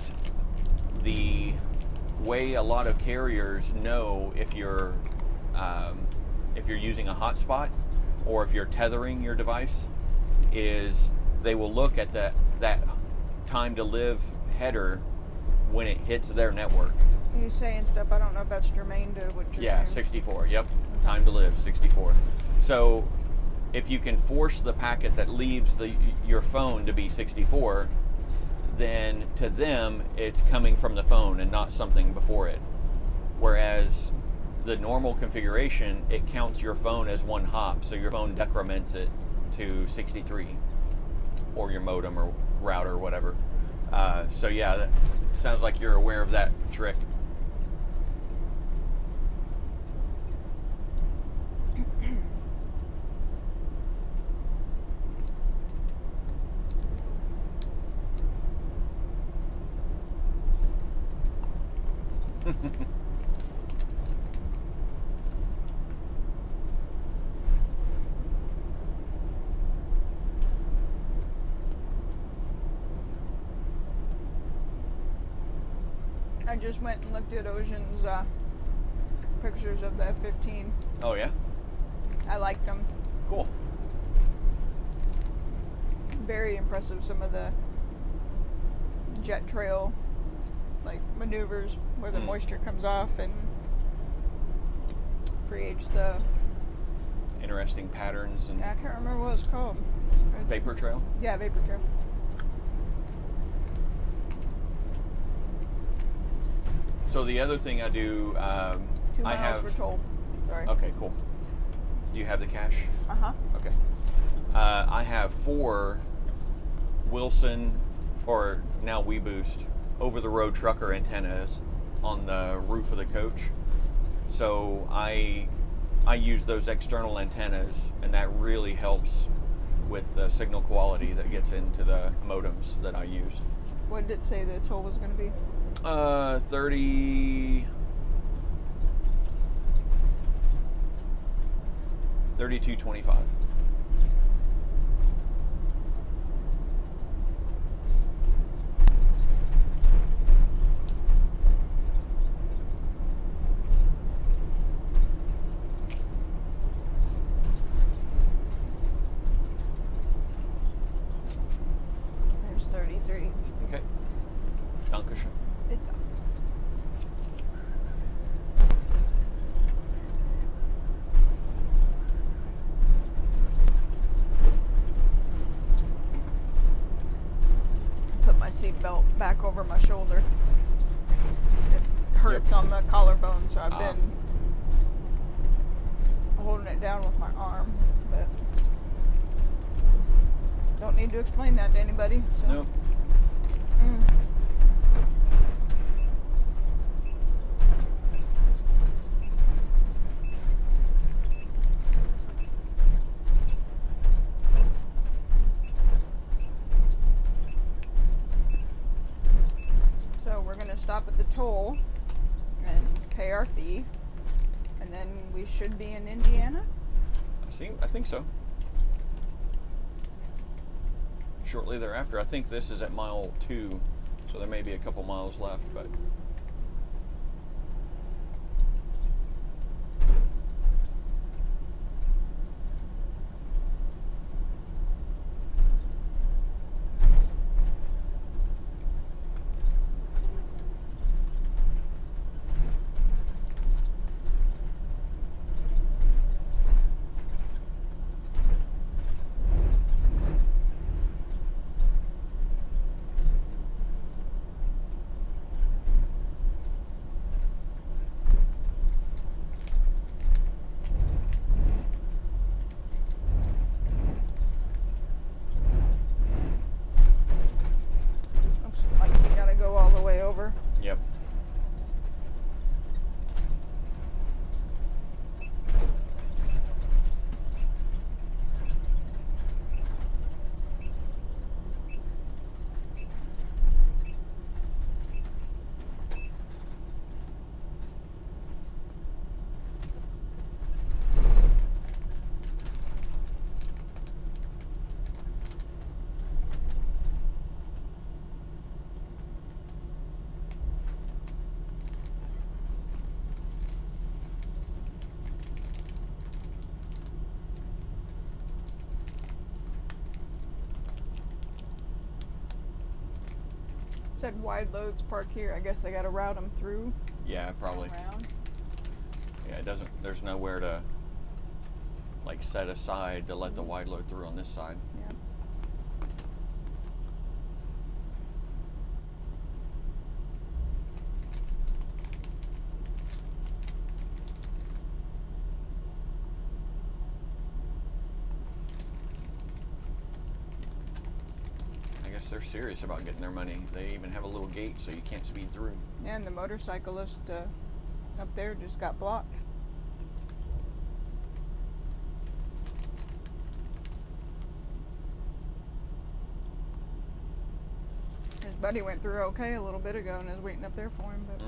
the way a lot of carriers know if you're using a hotspot or if you're tethering your device is they will look at that time to live header when it hits their network. You saying stuff, I don't know if that's germane to what you're saying. Yeah, 64, yep. Time to live, 64. So if you can force the packet that leaves your phone to be 64, then to them it's coming from the phone and not something before it. Whereas the normal configuration, it counts your phone as 1 hop, so your phone decrements it to 63. Or your modem or router or whatever. So yeah, that sounds like you're aware of that trick. I just went and looked at Ocean's pictures of the F-15. Oh yeah? I liked them. Cool. Very impressive, some of the jet trail like maneuvers where the moisture comes off and creates the interesting patterns and I can't remember what it's called. vapor trail? Yeah, vapor trail. So the other thing I do, 2 miles for toll. Sorry. Okay, cool. Do you have the cache? Okay. I have 4 Wilson, or now WeBoost, over-the-road trucker antennas on the roof of the coach. So I use those external antennas, and that really helps with the signal quality that gets into the modems that I use. What did it say the toll was going to be? 32.25. There's 33. Okay. Dankeschön. Put my seatbelt back over my shoulder. It hurts on the collarbone, so I've been holding it down with my arm, but don't need need to explain that to anybody. So. Nope. So we're gonna stop at the toll and pay our fee, and then we should be in Indiana. I think so. Shortly thereafter, I think this is at mile 2, so there may be a couple miles left, but Looks like we gotta go all the way over. yep. Said wide loads park here. I guess I gotta route them through. Yeah, probably. Around. Yeah, it doesn't. There's nowhere to like set aside to let the wide load through on this side. Yeah. I guess they're serious about getting their money. They even have a little gate so you can't speed through. And the motorcyclist up there just got blocked. His buddy went through okay a little bit ago and is waiting up there for him, but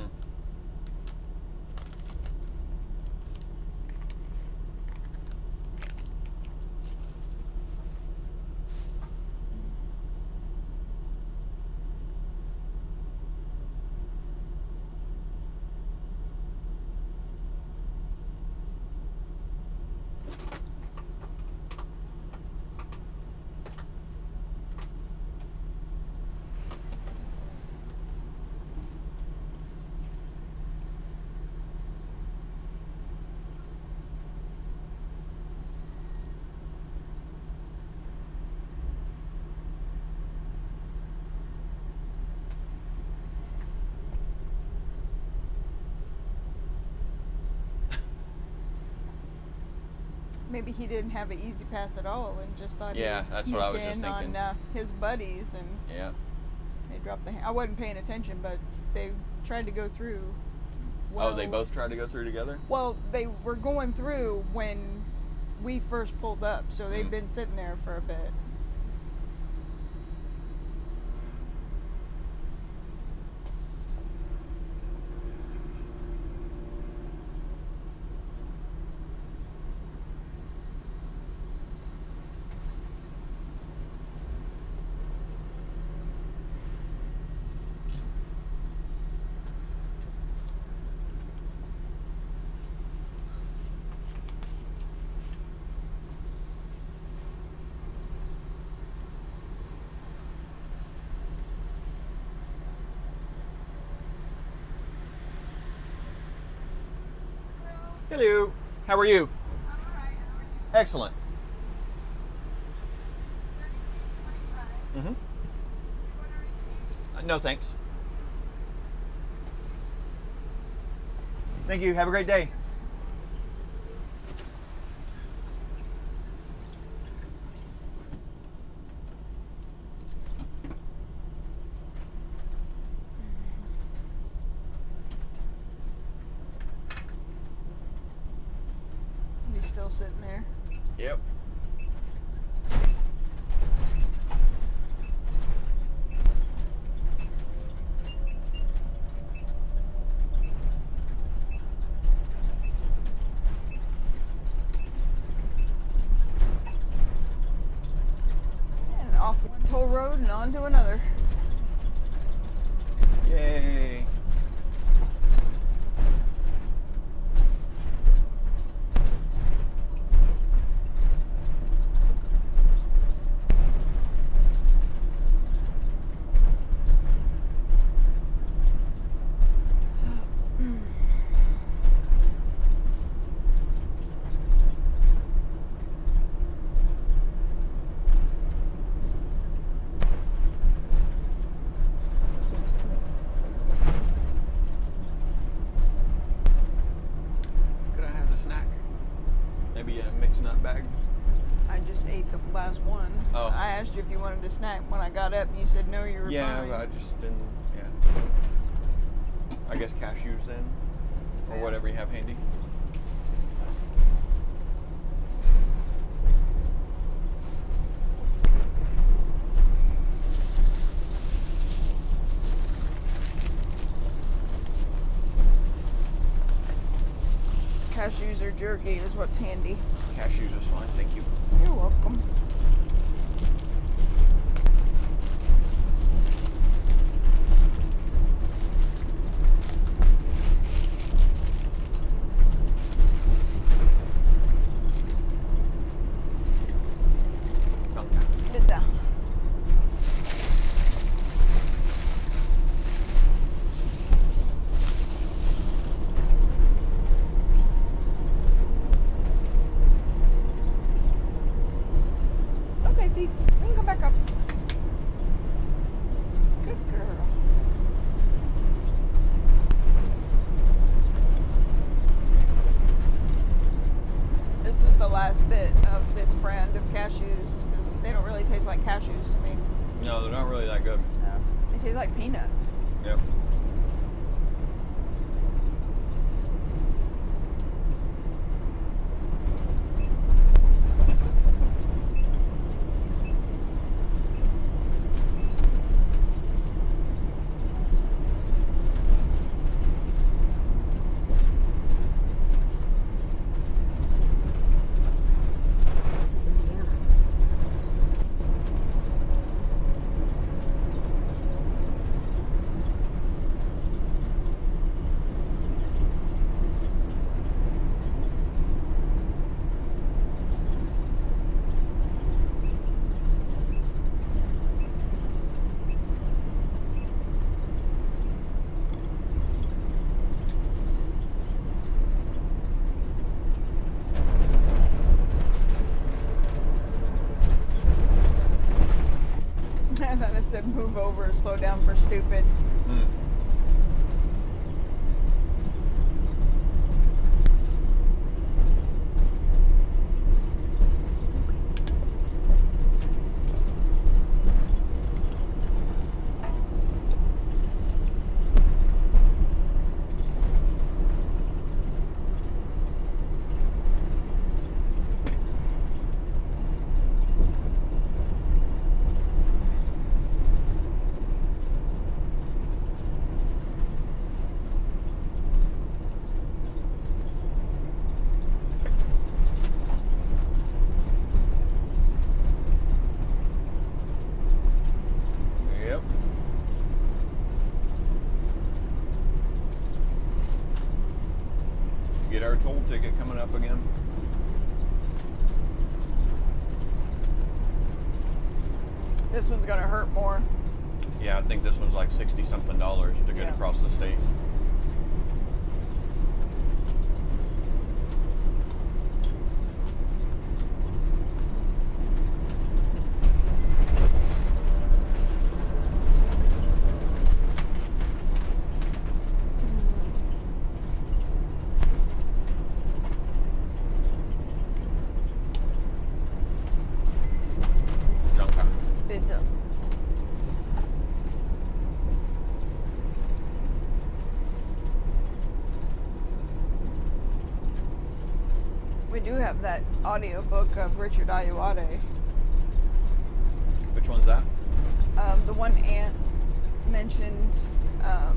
maybe he didn't have an easy pass at all and just thought Yeah, he'd that's sneak what I was in just thinking. on his buddies, and Yeah. they dropped the I wasn't paying attention, but they tried to go through. Oh, they both tried to go through together? Well, they were going through when we first pulled up, so they've been sitting there for a bit. Hello. How are you? Excellent. No, thanks. Thank you. Have a great day. still sitting there. Yep. And off one toll road and on to another. Yay. Maybe a mixed nut bag. I just ate the last one. Oh. I asked you if you wanted a snack when I got up, and you said no, you were fine. Yeah, I just didn't. Yeah. I guess cashews then, or Yeah. whatever you have handy. Cashews or jerky is what's handy. Cashews is fine, thank you. You're welcome. Bitte. Okay, Pete, we can go back up. Good girl. This is the last bit of this brand of cashews because they don't really taste like cashews to me. No, they're not really that good. No, they taste like peanuts. Yep. Indiana. I thought it said move over, slow down for stupid. Mm. Yep. Get our toll ticket coming up again. This one's gonna hurt more. Yeah, I think this one's like $60-something to get Yeah. across the state. Danke. Bitte. do have that audiobook of Richard Ayoade. Which one's that? The one Aunt mentioned, I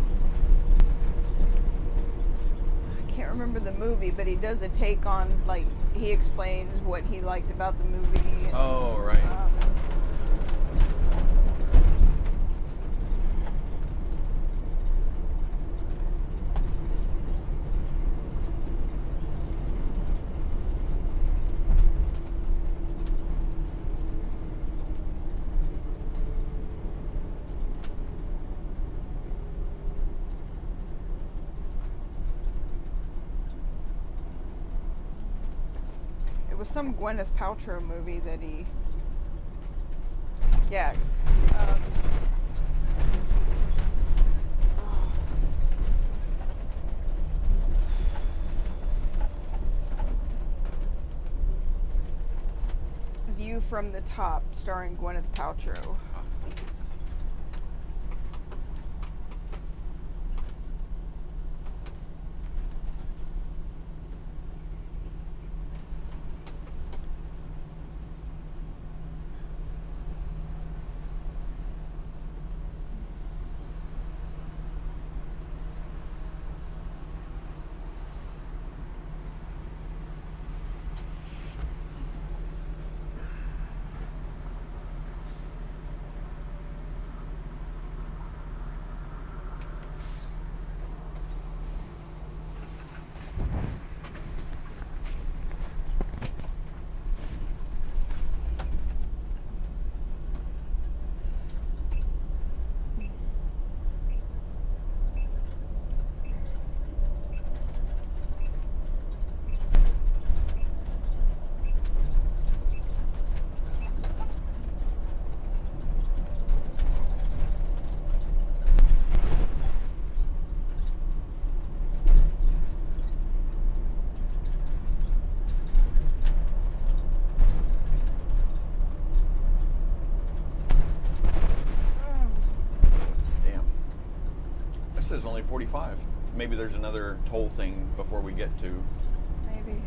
can't remember the movie, but he does a take on, like, he explains what he liked about the movie. And, Oh, right. It was some Gwyneth Paltrow movie that he, yeah. View from the Top, starring Gwyneth Paltrow. Says only 45. Maybe there's another toll thing before we get to. Maybe.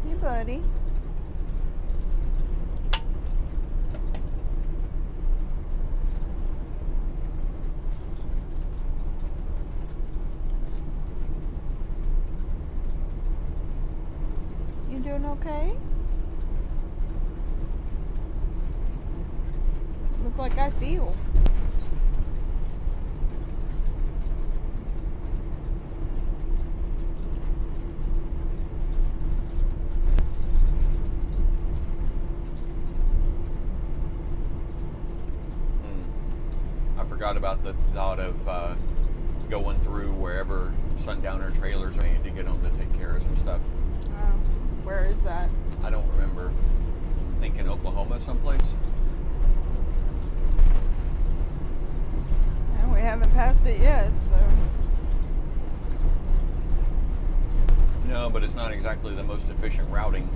Hey, buddy. You doing okay? Look like I feel. I forgot about the thought of going through wherever sundowner trailers are made to get them to take care of some stuff. Oh, where is that? I don't remember. I think in Oklahoma someplace. Well, we haven't passed it yet, so. No, but it's not exactly the most efficient routing.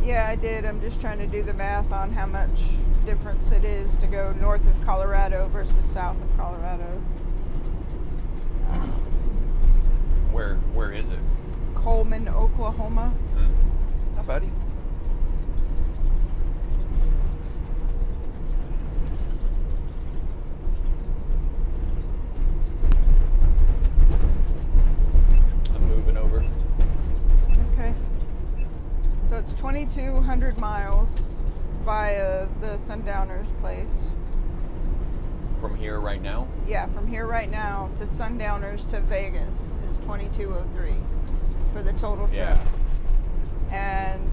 Yeah, I did. I'm just trying to do the math on how much difference it is to go north of Colorado versus south of Colorado. Where is it? Coleman, Oklahoma. Hi, buddy. I'm moving over. Okay. So it's 2,200 miles via the Sundowners place. From here right now? Yeah, from here right now to Sundowners to Vegas is 2,203 for the total trip. Yeah. And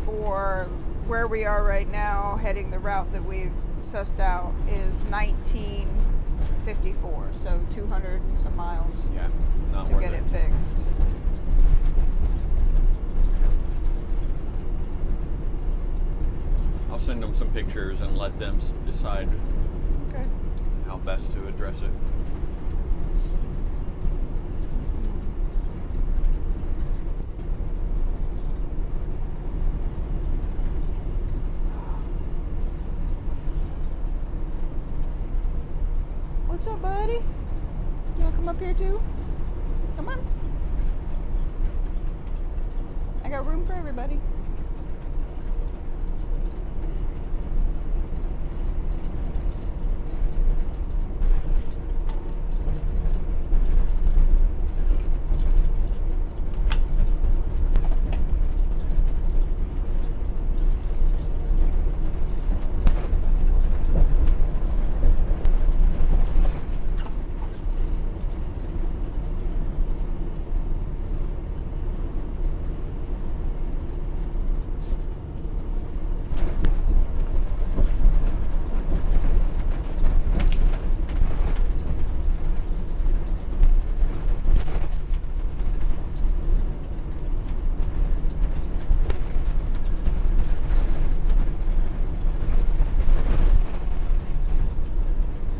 for where we are right now, heading the route that we've sussed out is 1954, so 200 and some miles Yeah, not to worth get it. it fixed. I'll send them some pictures and let them decide Okay. how best to address it. What's up, buddy? You wanna come up here too? Come on. I got room for everybody.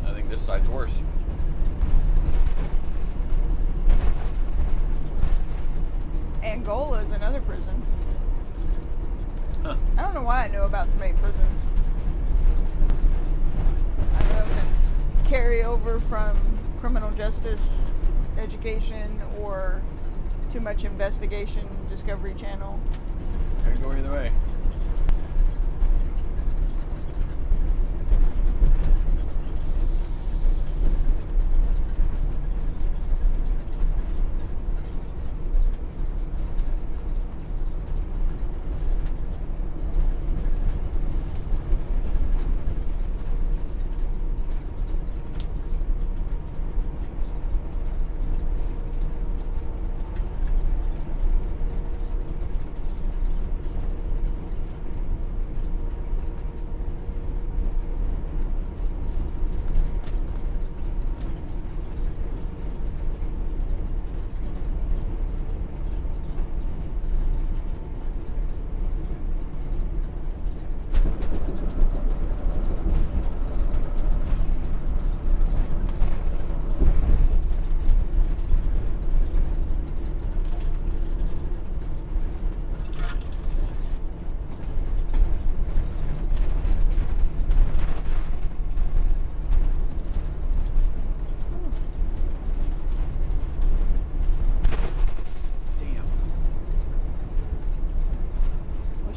I think this side's worse. Angola is another prison. Huh. I don't know why I know about so many prisons. I don't know if it's carryover from criminal justice education or too much investigation, Discovery Channel. Could go either way.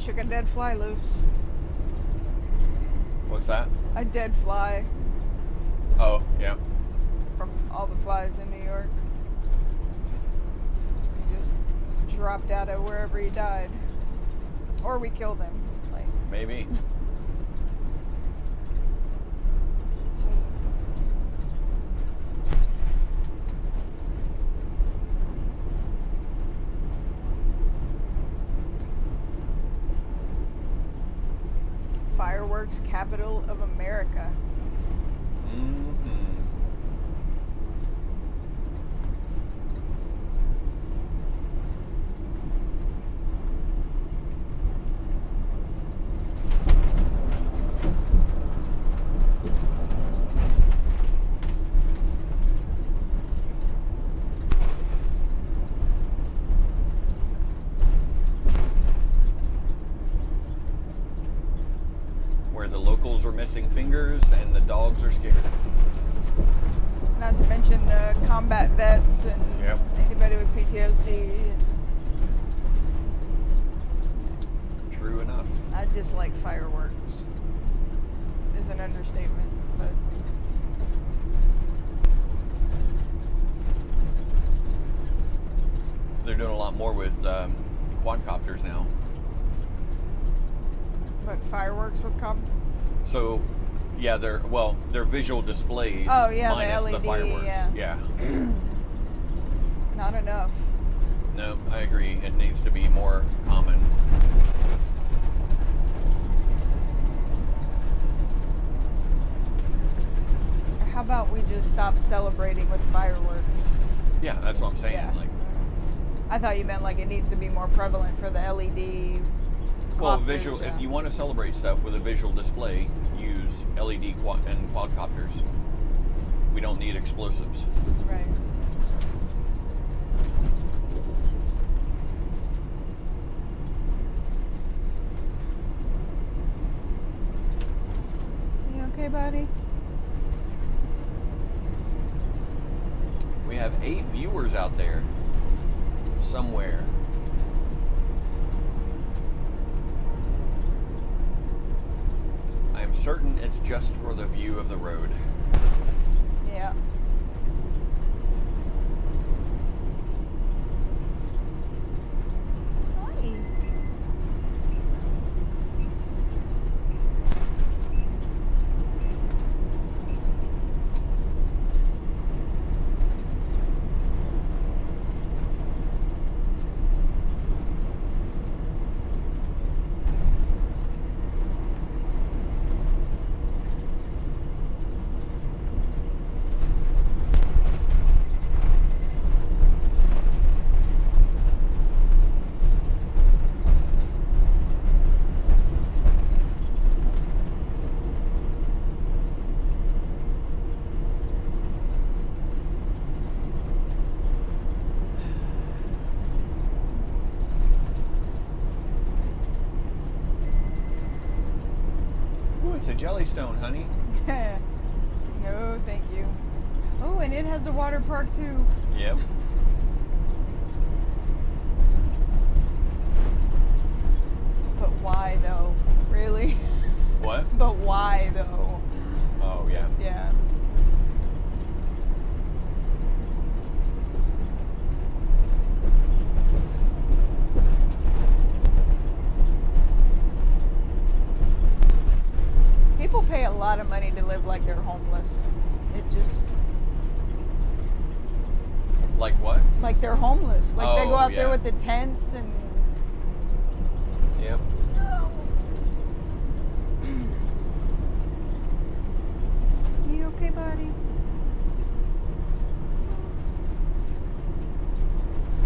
Shook a dead fly loose. What's that? A dead fly Oh, yeah. from all the flies in New York. He just dropped out of wherever he died. Or we killed him. Like, Maybe. fireworks capital of America. Where the locals missing fingers, and the dogs are scared. Not to mention combat vets and Yep. anybody with PTSD. True enough. I dislike fireworks. Is an understatement, but They're doing a lot more with quadcopters now. but fireworks with So, yeah, they're visual displays. Oh, yeah, the minus the LED, fireworks. yeah. Not enough. No, I agree. It needs to be more common. How about we just stop celebrating with fireworks? Yeah, that's what I'm saying. Yeah. Like, I thought you meant like it needs to be more prevalent for the LED. well, copters, visual. yeah. If you want to celebrate stuff with a visual display, use LED and quadcopters. We don't need explosives. Right. You okay, buddy? We have 8 viewers out there somewhere. I am certain it's just for the view of the road. Yeah. Hi. Ooh, it's a Jellystone, honey. No, thank you. Oh, and it has a water park too. Yep. But why though? Really? What? But why though? Oh, yeah. Yeah. People pay a lot of money to live like they're homeless. It just Like what? like they're homeless. Like they go Oh, out there yeah. with the tents and Yep. You okay, buddy?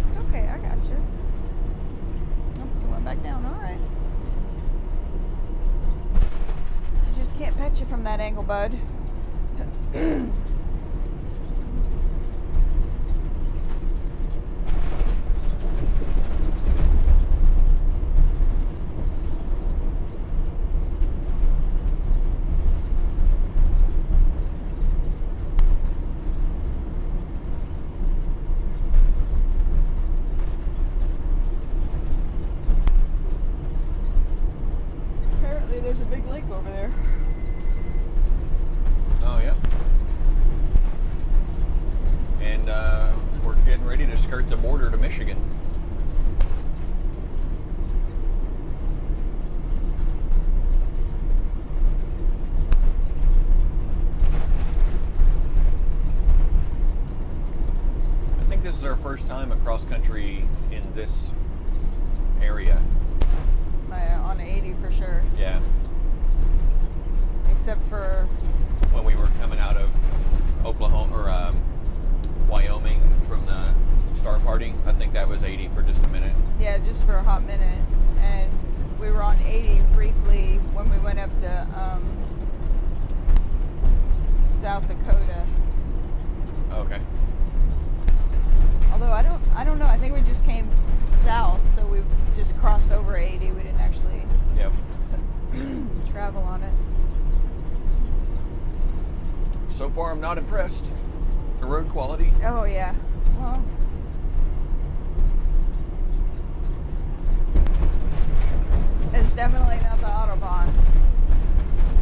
It's okay, I got you. Oh, you went back down, alright. I just can't pet you from that angle, bud. Apparently there's a big lake over there. Oh, yeah. And we're getting ready to skirt the border to Michigan. I think this is our first time across country in this area. On 80 for sure. Yeah. Except for When we were coming out of Oklahoma or Wyoming from the Star Party, I think that was 80 for just a minute. yeah, just for a hot minute. And we were on 80 briefly when we went up to South Dakota. Okay. Although I don't know. I think we just came south, so we just crossed over 80. We didn't actually Yep. travel on it. So far, I'm not impressed. The road quality. Oh yeah. Well, it's definitely not the Autobahn.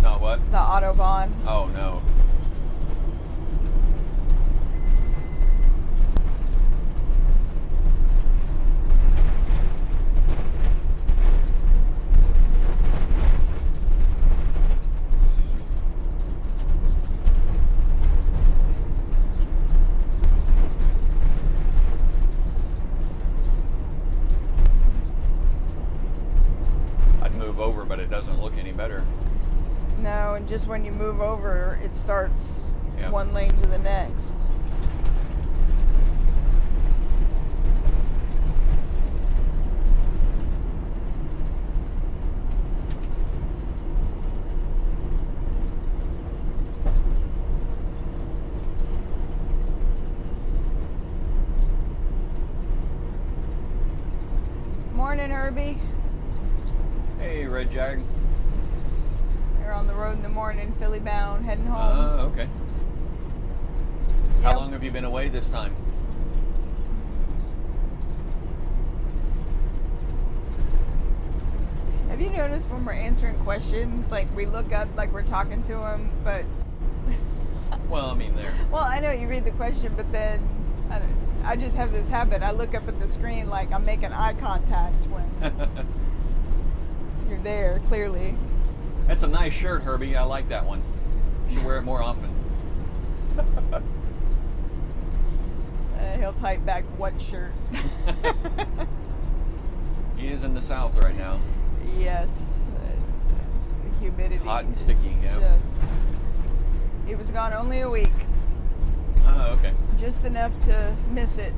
Not what? The Autobahn. Oh no. Over, but it doesn't look any better. No, and just when you move over, it starts Yep. one lane to the next. Morning, Herbie. Hey, Red Jag. They're on the road in the morning, Philly bound, heading home. Okay. Yep. How long have you been away this time? Have you noticed when we're answering questions, like we look up like we're talking to them, but Well, I mean, there. well, I know you read the question, but then I just have this habit. I look up at the screen like I'm making eye contact when you're there, clearly. That's a nice shirt, Herbie. I like that one. You should wear it more often. He'll type back, what shirt? He is in the South right now. Yes. The humidity. Hot and is sticky, yeah. Just, he was gone only a week. Oh, okay. Just enough to miss it.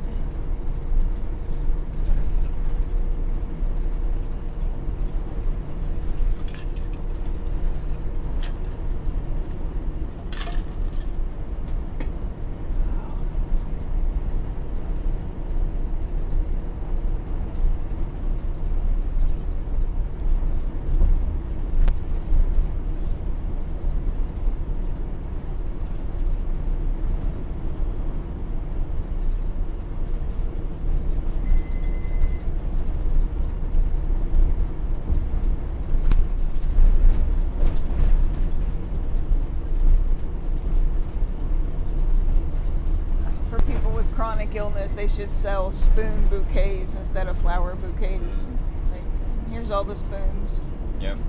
Chronic illness, they should sell spoon bouquets instead of flower bouquets. Like, here's all the spoons. Yep.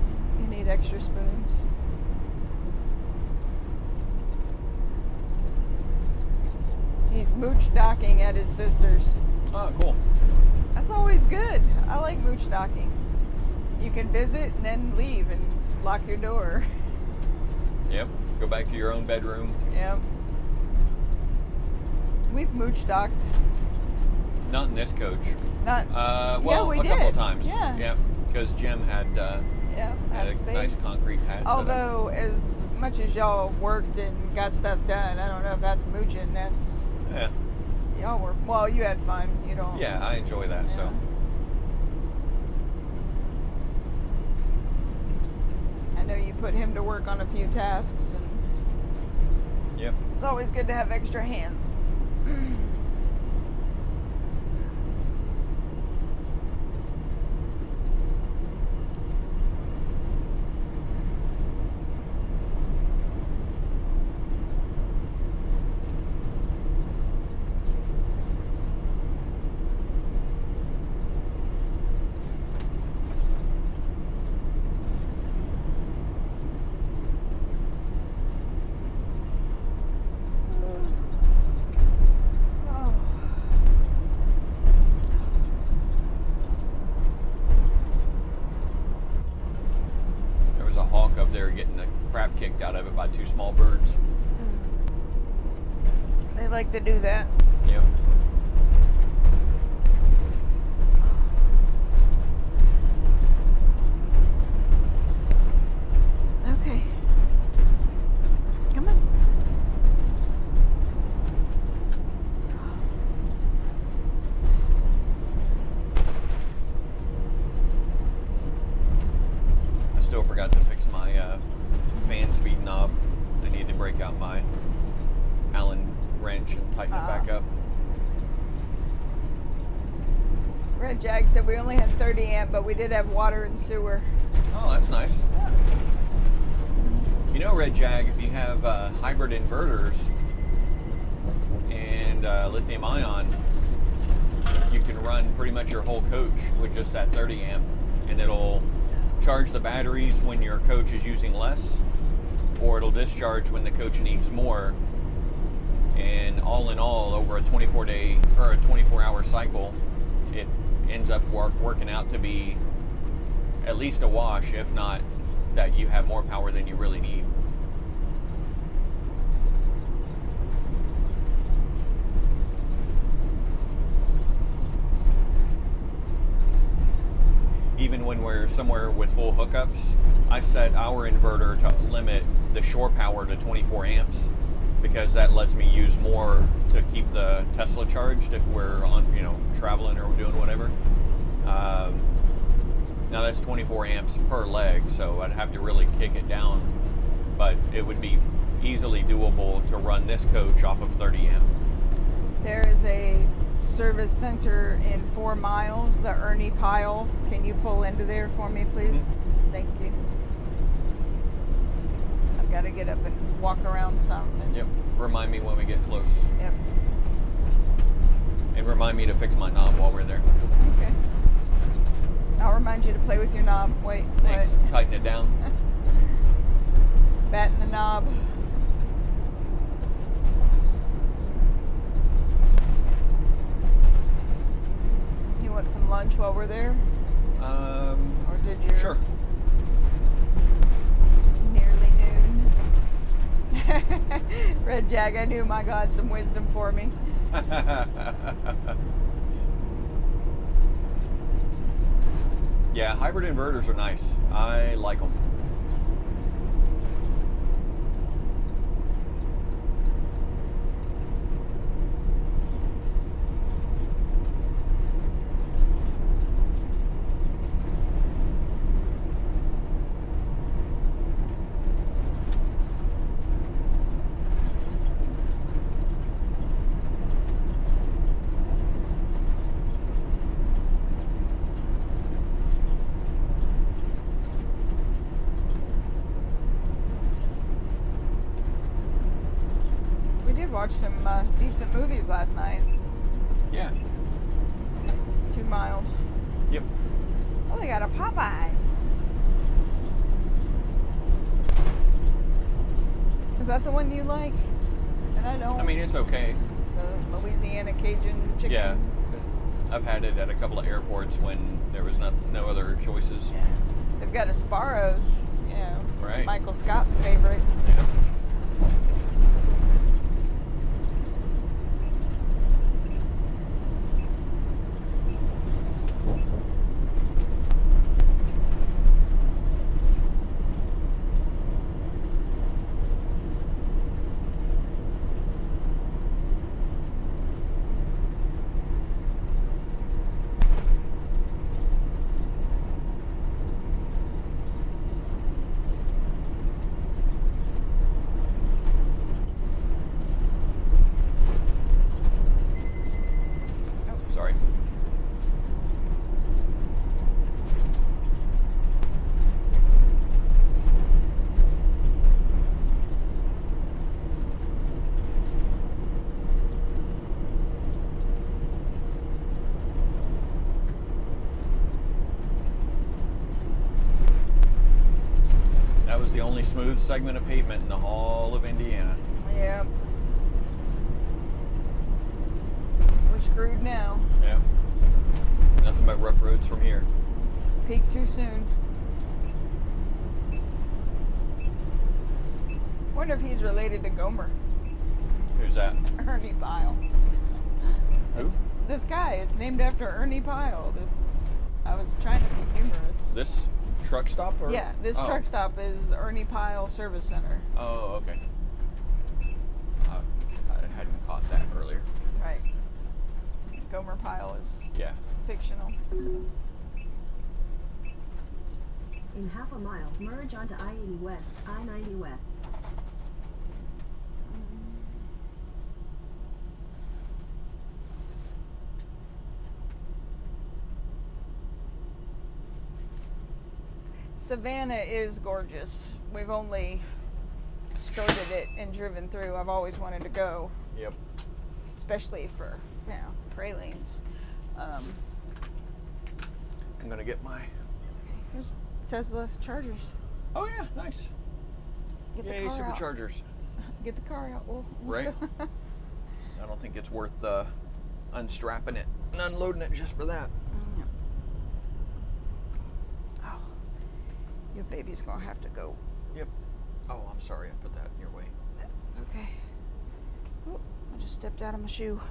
You need extra spoons. He's mooch docking at his sister's. Oh, cool. That's always good. I like mooch docking. You can visit and then leave and lock your door. Yep. Go back to your own bedroom. Yep. We've mooch docked. Not in this coach. Not. Well, yeah, we a did. couple of times. Yeah. Yep. Because Jim had had a space. nice concrete pad. set up. Although, as much as y'all worked and got stuff done, I don't know if that's mooching. That's Yeah. y'all were. Well, you had fun. You don't. Yeah, I enjoy that. Yeah. So. I know you put him to work on a few tasks, and Yep. it's always good to have extra hands. Up there getting the crap kicked out of it by two small birds. They like to do that. Yep. Okay. Come on. I still forgot to fix my fan speed knob. I need to break out my Red Jag said we only had 30 amp, but we did have water and sewer. Oh, that's nice. You know, Red Jag, if you have hybrid inverters and lithium ion, you can run pretty much your whole coach with just that 30 amp, and it'll charge the batteries when your coach is using less, or it'll discharge when the coach needs more. And all in all, over a 24-day or a 24-hour cycle, it ends up working out to be at least a wash, if not that you have more power than you really need. Even when we're somewhere with full hookups, I set our inverter to limit the shore power to 24 amps because that lets me use more to keep the Tesla charged if we're on, traveling or doing whatever. Now that's 24 amps per leg, so I'd have to really kick it down, but it would be easily doable to run this coach off of 30 amp. There is a service center in 4 miles, the Ernie Pyle. Can you pull into there for me, please? Mm-hmm. Thank you. I've got to get up and walk around some. Yep. Remind me when we get close. Yep. And remind me to fix my knob while we're there. Okay. I'll remind you to play with your knob. Wait. Thanks. What? Tighten it down. Batten the knob. You want some lunch while we're there? Or did you? Sure. Nearly noon. Red Jag, I knew my God some wisdom for me. Yeah, hybrid inverters are nice. I like them. Watched some decent movies last night. Yeah. 2 miles. Yep. Oh, they got a Popeyes. Is that the one you like? And I don't. I mean, it's okay. The Louisiana Cajun chicken. Yeah. I've had it at a couple of airports when there was no other choices. Yeah. They've got a Sparrows, Right. Michael Scott's favorite. Yeah. The only smooth segment of pavement in the whole of Indiana. Yep. We're screwed now. Yeah. Nothing but rough roads from here. Peak too soon. Wonder if he's related to Gomer. Who's that? Ernie Pyle. Who? This guy. It's named after Ernie Pyle. I was trying to be humorous. This truck stop? Or? Yeah, this truck stop is Ernie Pyle Service Center. Oh, okay. I hadn't caught that earlier. Right. Gomer Pyle is fictional. In half a mile, merge onto I-80 West, I-90 West. Savannah is gorgeous. We've only skirted it and driven through. I've always wanted to go, Yep. especially for, you know, pralines. I'm gonna get my. Here's Tesla chargers. Oh yeah, nice. Get Yay, the car out. superchargers. Get the car out. Right. I don't think it's worth unstrapping it and unloading it just for that. Oh, your baby's gonna have to go. Yep. Oh, I'm sorry I put that in your way. It's okay. Oh, I just stepped out of my shoe.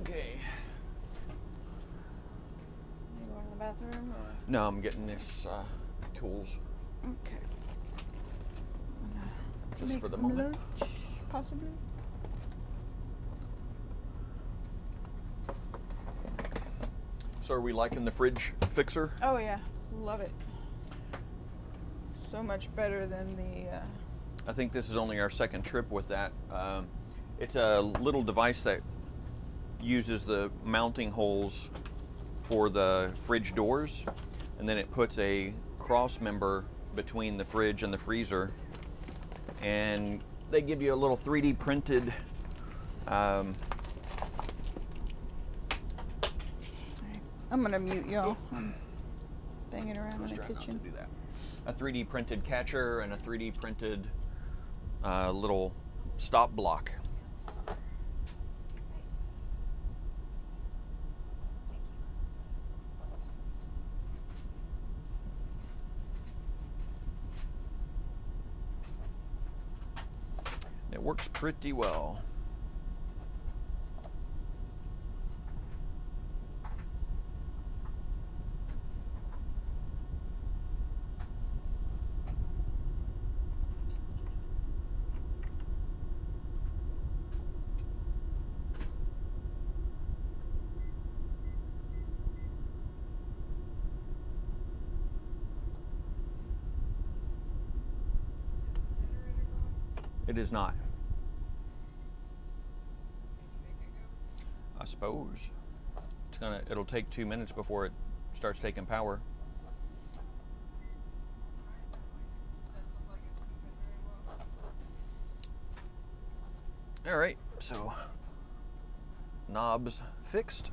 Okay. You going to the bathroom? Or? No, I'm getting this tools Okay. just Make for the some moment. lunch, possibly. So are we liking the fridge fixer? Oh yeah, love it. So much better than the. I think this is only our second trip with that. It's a little device that uses the mounting holes for the fridge doors, and then it puts a cross member between the fridge and the freezer, and they give you a little 3D printed I'm gonna mute y'all. I'm banging around in the kitchen. do that. A 3D printed catcher and a 3D printed little stop block. It works pretty well. It is not. I suppose. It'll take 2 minutes before it starts taking power. All right, so knobs fixed.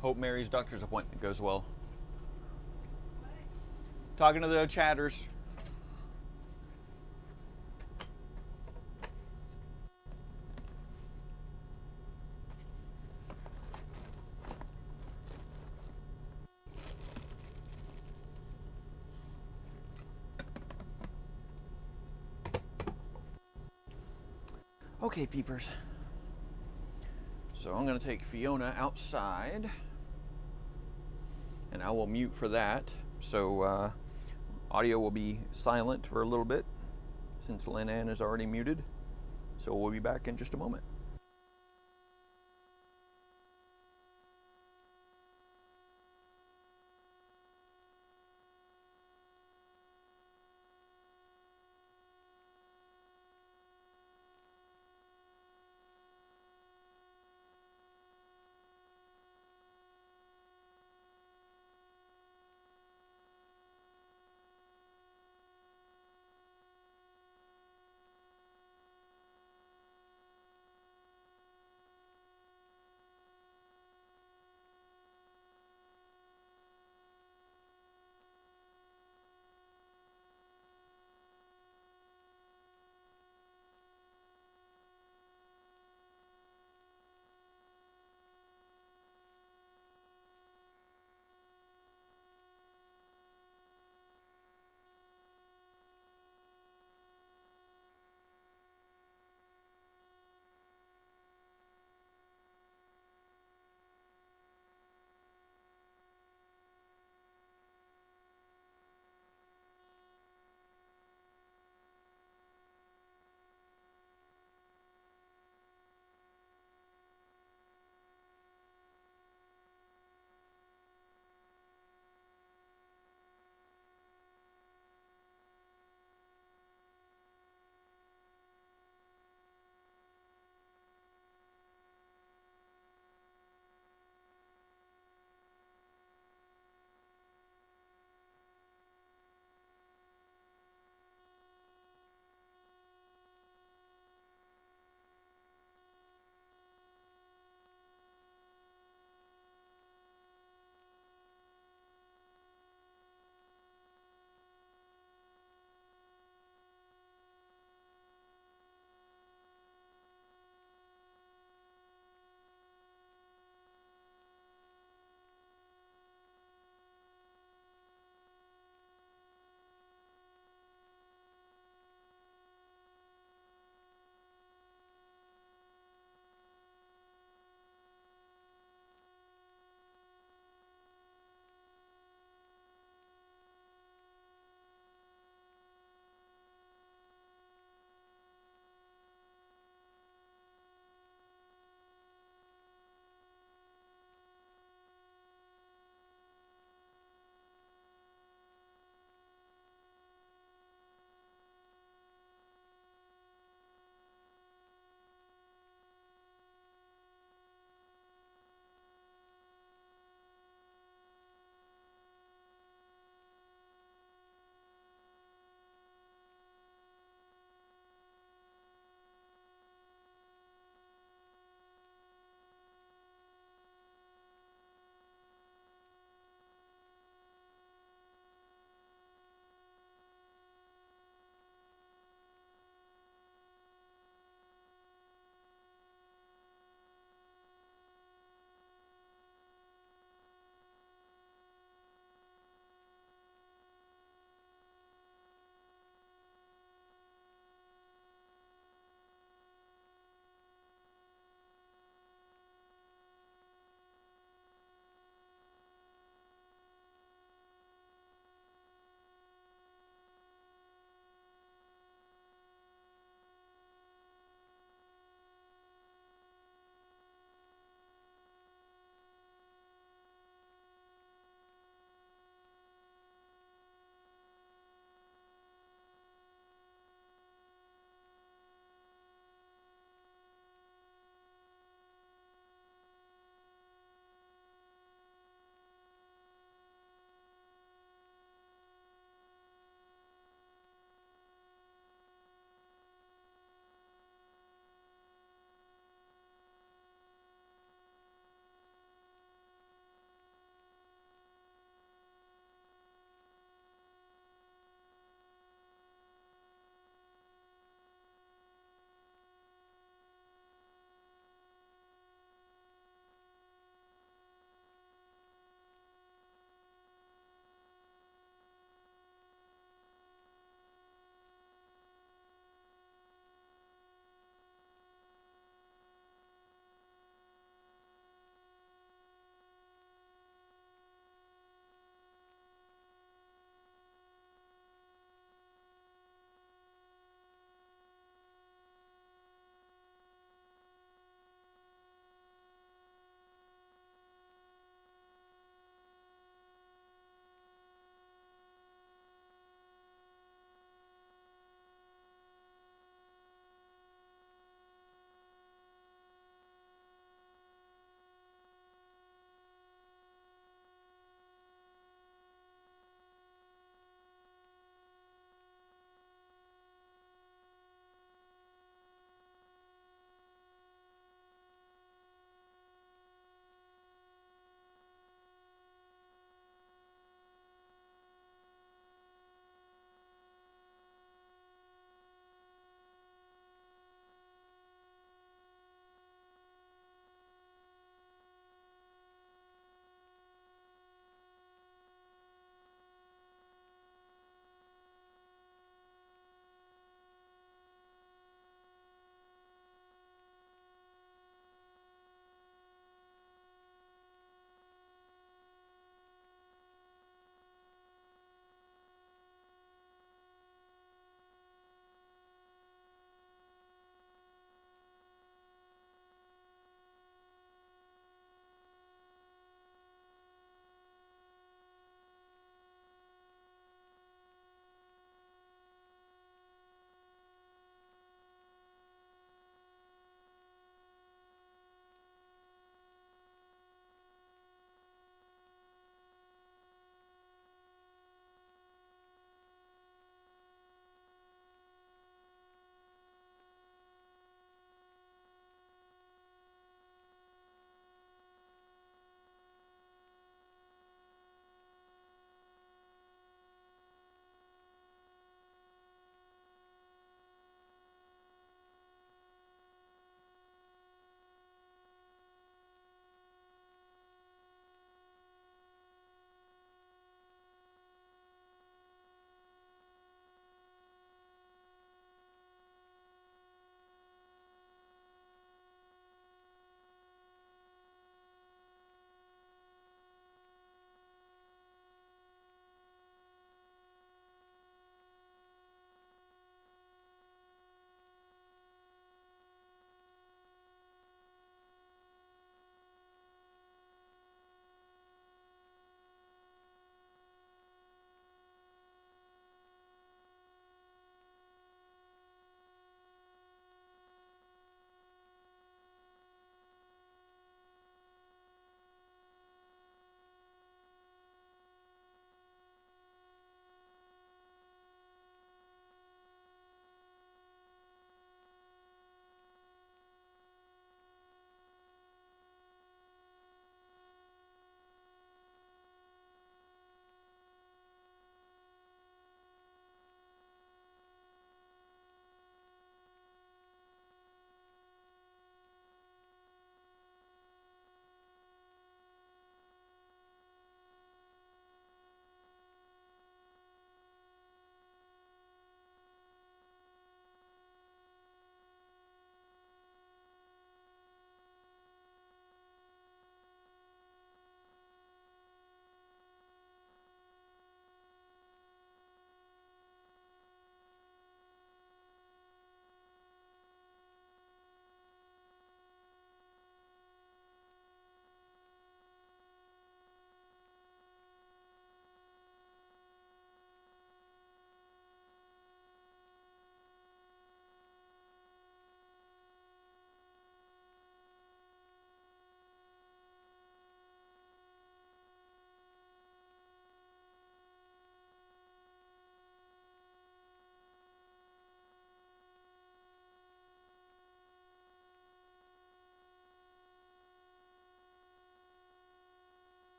Hope Mary's doctor's appointment goes well. Talking to the chatters. Okay, peepers. So I'm going to take Fiona outside, and I will mute for that. So audio will be silent for a little bit since Lynn Ann is already muted. So we'll be back in just a moment.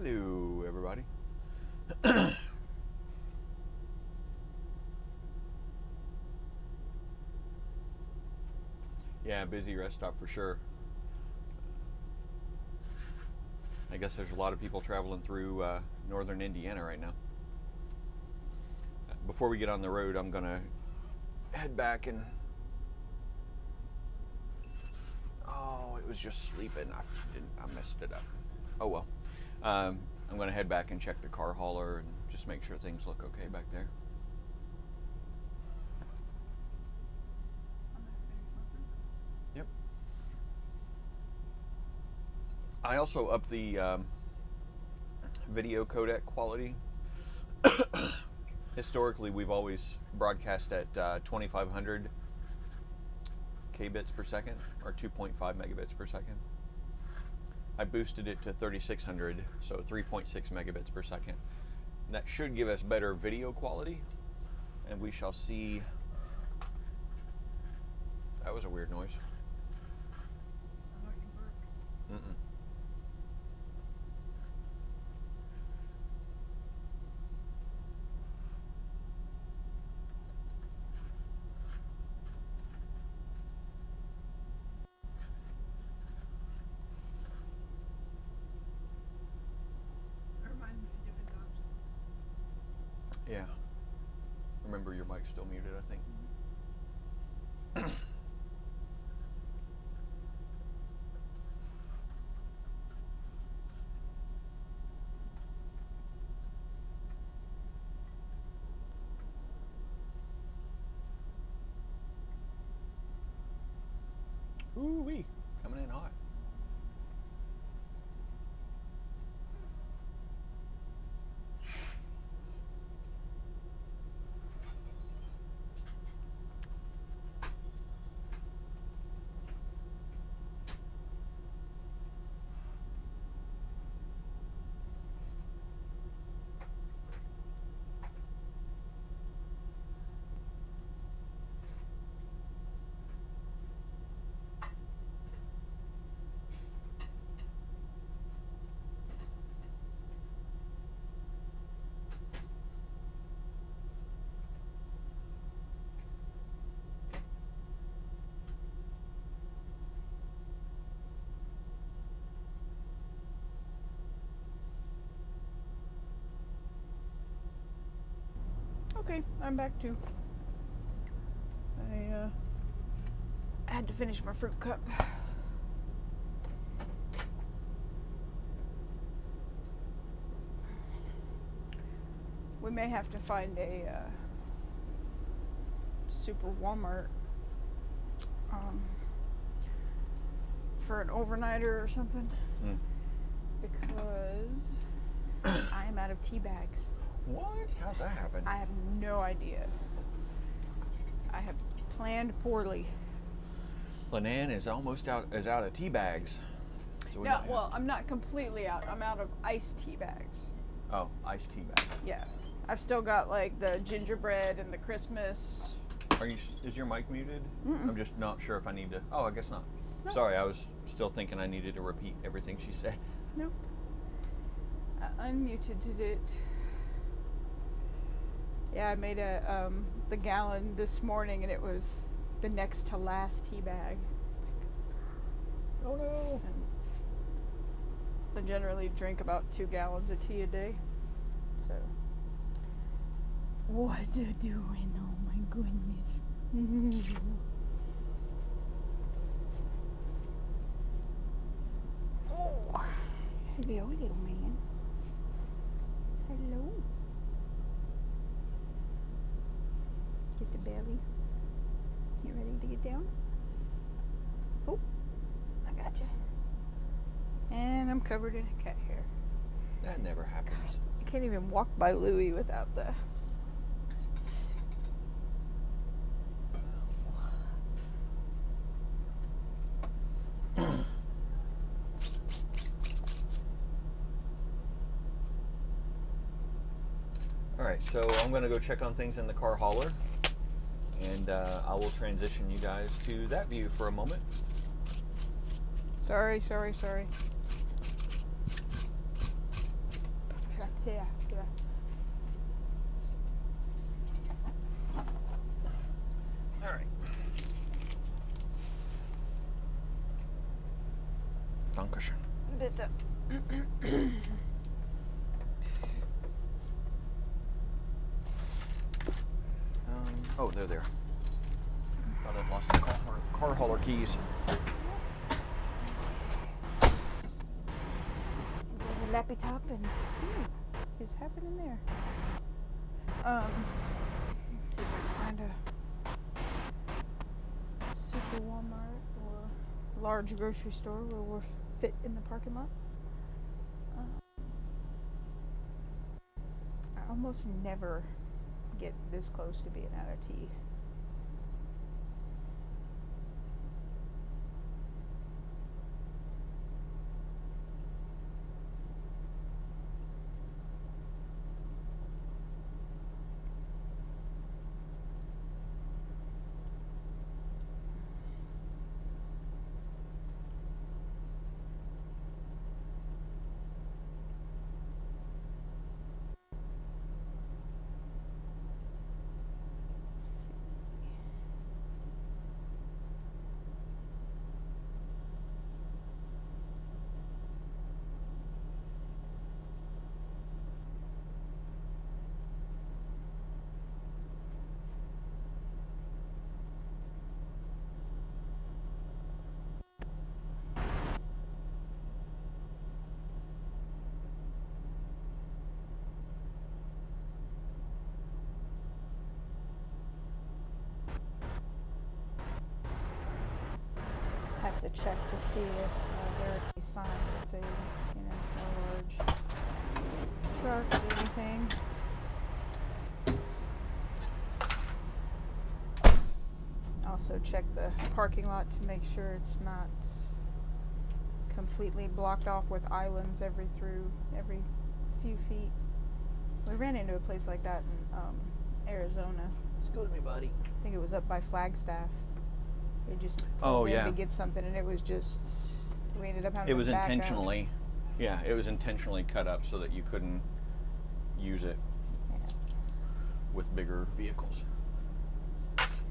Hello, everybody. Yeah, busy rest stop for sure. I guess there's a lot of people traveling through northern Indiana right now. Before we get on the road, I'm gonna head back and... Oh, it was just sleeping. I messed it up. Oh well. I'm gonna head back and check the car hauler and just make sure things look okay back there. Yep. I also upped the video codec quality. Historically, we've always broadcast at 2500 kbits per second, or 2.5 megabits per second. I boosted it to 3600, so 3.6 megabits per second. And that should give us better video quality, and we shall see. That was a weird noise. Mm-mm. Yeah. Remember, your mic's still muted, I think. Ooh-wee, coming in hot. Okay, I'm back too. I had to finish my fruit cup. We may have to find a super Walmart for an overnighter or something, because I am out of tea bags. What? How's that happen? I have no idea. I have planned poorly. Lenan is almost out of tea bags. So No, well, I'm not completely out. I'm out of iced tea bags. Oh, iced tea bags. Yeah. I've still got like the gingerbread and the Christmas. Is your mic muted? Mm-mm. I'm just not sure if I need to. Oh, I guess not. No. Sorry, I was still thinking I needed to repeat everything she said. Nope. I unmuted it. Yeah, I made the gallon this morning, and it was the next to last tea bag. Oh no! And I generally drink about 2 gallons of tea a day. So, what's it doing? Oh my goodness! Oh, hello, little man. Hello. Get the belly. You ready to get down? Oh, I got you. And I'm covered in cat hair. That never happens. I can't even walk by Louie without the... Alright, so I'm going to go check on things in the car hauler, and I will transition you guys to that view for a moment. Sorry. Yeah, yeah. All right. Dankeschön. Bitte. Oh, they're there. Thought I'd lost the car hauler keys. The lappy top and is happening there. See if I can find a super Walmart or large grocery store where we'll fit in the parking lot. I almost never get this close to being out of tea. Have to check to see if there are any signs that say, no large trucks or anything. Also check the parking lot to make sure it's not completely blocked off with islands every few feet. We ran into a place like that in Arizona. Excuse me, buddy. I think it was up by Flagstaff. They just Oh, pulled in yeah. to get something, and it was just, we ended up having It was to back intentionally, yeah, it was intentionally cut up so that you couldn't use it with bigger vehicles.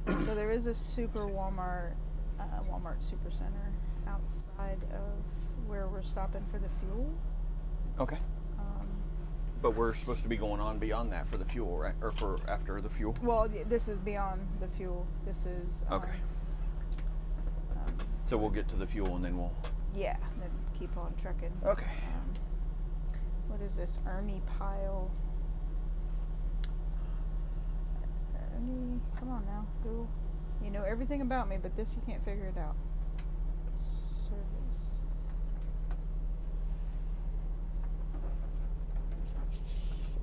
So there is a super Walmart Supercenter outside of where we're stopping for the fuel. Okay. But we're supposed to be going on beyond that for the fuel, right? Or for after the fuel? Well, this is beyond the fuel. This is Okay. So we'll get to the fuel and then we'll... Yeah, then keep on trucking. Okay. What is this? Ernie Pile. Ernie, come on now, Google. You know everything about me, but this you can't figure it out. Service.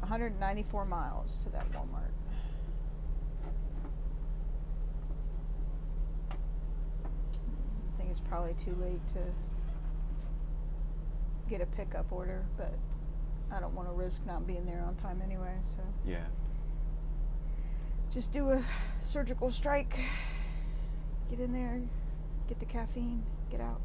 $194 miles to that Walmart. I think it's probably too late to get a pickup order, but I don't want to risk not being there on time anyway, so. Yeah. Just do a surgical strike, get in there, get the caffeine, get out.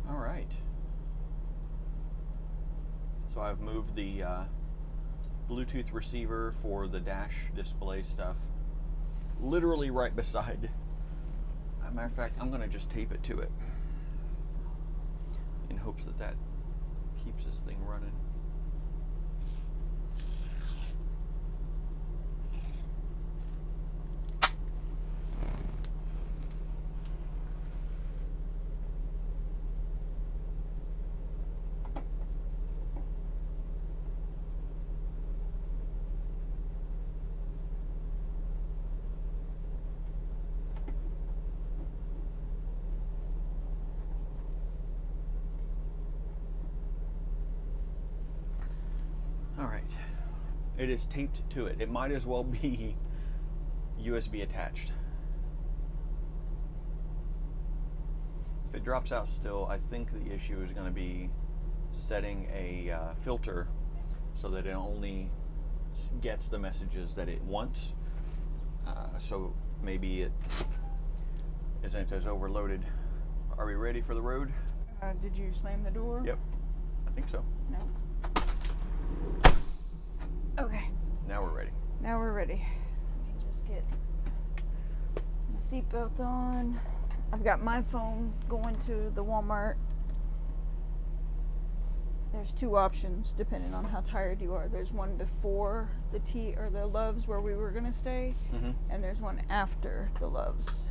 All right. So I've moved the Bluetooth receiver for the dash display stuff literally right beside. As a matter of fact, I'm going to just tape it to it in hopes that that keeps this thing running. right. It is taped to it. It might as well be USB attached. If it drops out still, I think the issue is going to be setting a filter so that it only gets the messages that it wants. So maybe it isn't as overloaded. Are we ready for the road? Did you slam the door? Yep, I think so. No. Okay. Now we're ready. Now we're ready. Let me just get the seatbelt on. I've got my phone going to the Walmart. There's two options depending on how tired you are. There's one before the tea or the Loves where we were gonna stay, and there's one after the Loves.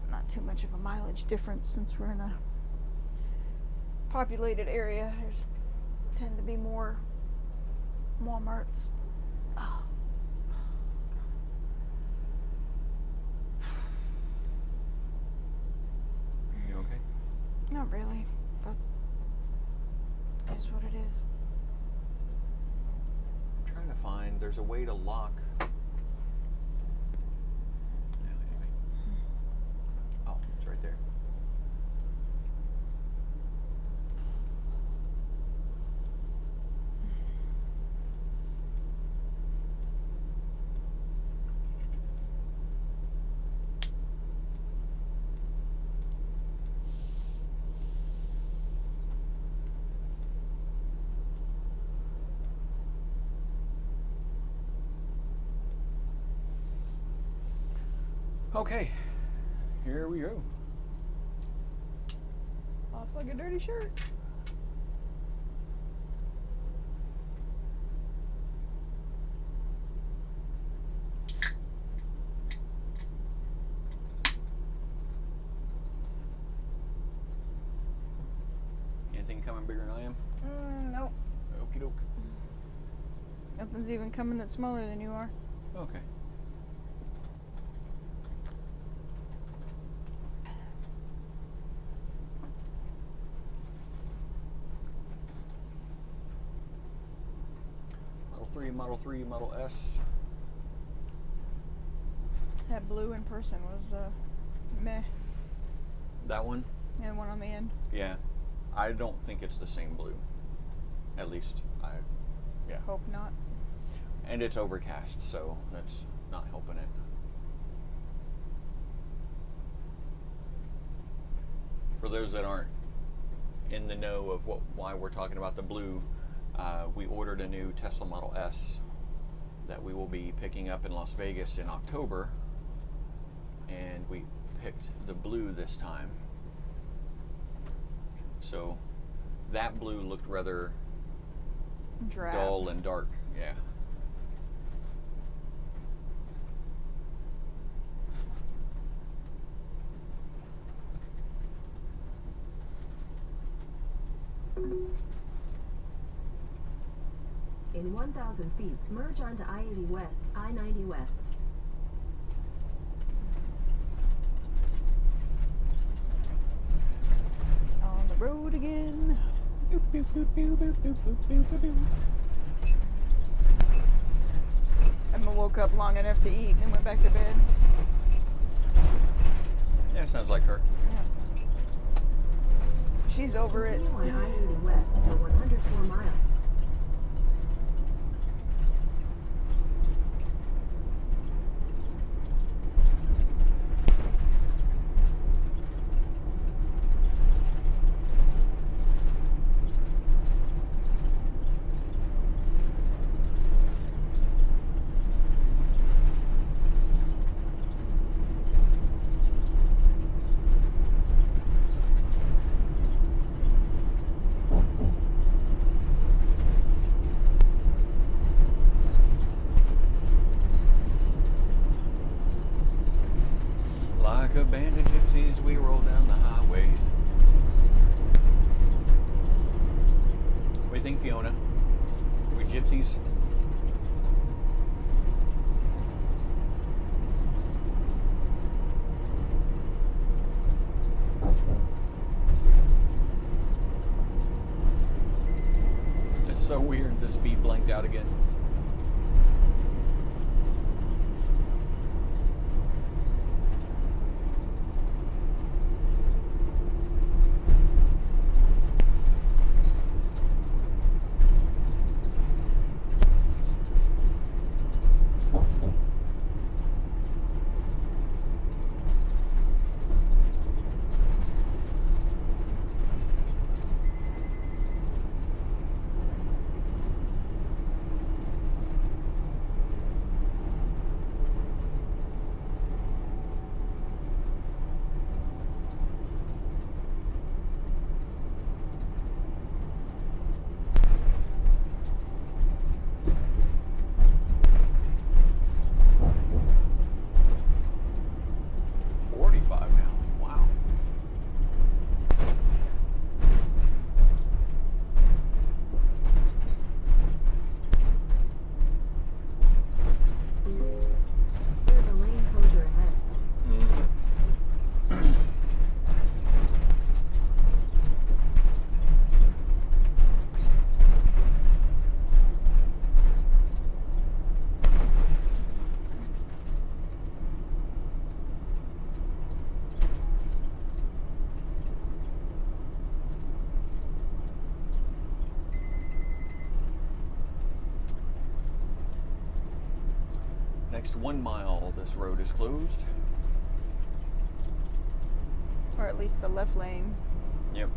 Not too much of a mileage difference since we're in a populated area. There's tend to be more Walmarts. Oh. You okay? Not really, but it is what it is. I'm trying to find, there's a way to lock. Oh, it's right there. Okay, here we go. Off like a dirty shirt. Anything coming bigger than I am? Nope. Okie doke. Nothing's even coming that's smaller than you are. Okay. Model 3, Model S. That blue in person was meh. That one? And one on the end. Yeah. I don't think it's the same blue. At least, yeah. Hope not. And it's overcast, so that's not helping it. For those that aren't in the know of why we're talking about the blue, we ordered a new Tesla Model S that we will be picking up in Las Vegas in October, and we picked the blue this time. So that blue looked rather Drab. dull and dark, yeah. In 1,000 feet, merge onto I-80 West, I-90 West. On the road again. Emma woke up long enough to eat and went back to bed. Yeah, sounds like her. Yeah. She's over it. Continue on I-80 West for 104 miles. Like a band of gypsies, we roll down the highway. What do you think, Fiona? We gypsies? so weird. The speed blanked out again. There's a lane closure ahead. Next 1 mile, this road is closed. Or at least the left lane. Yep.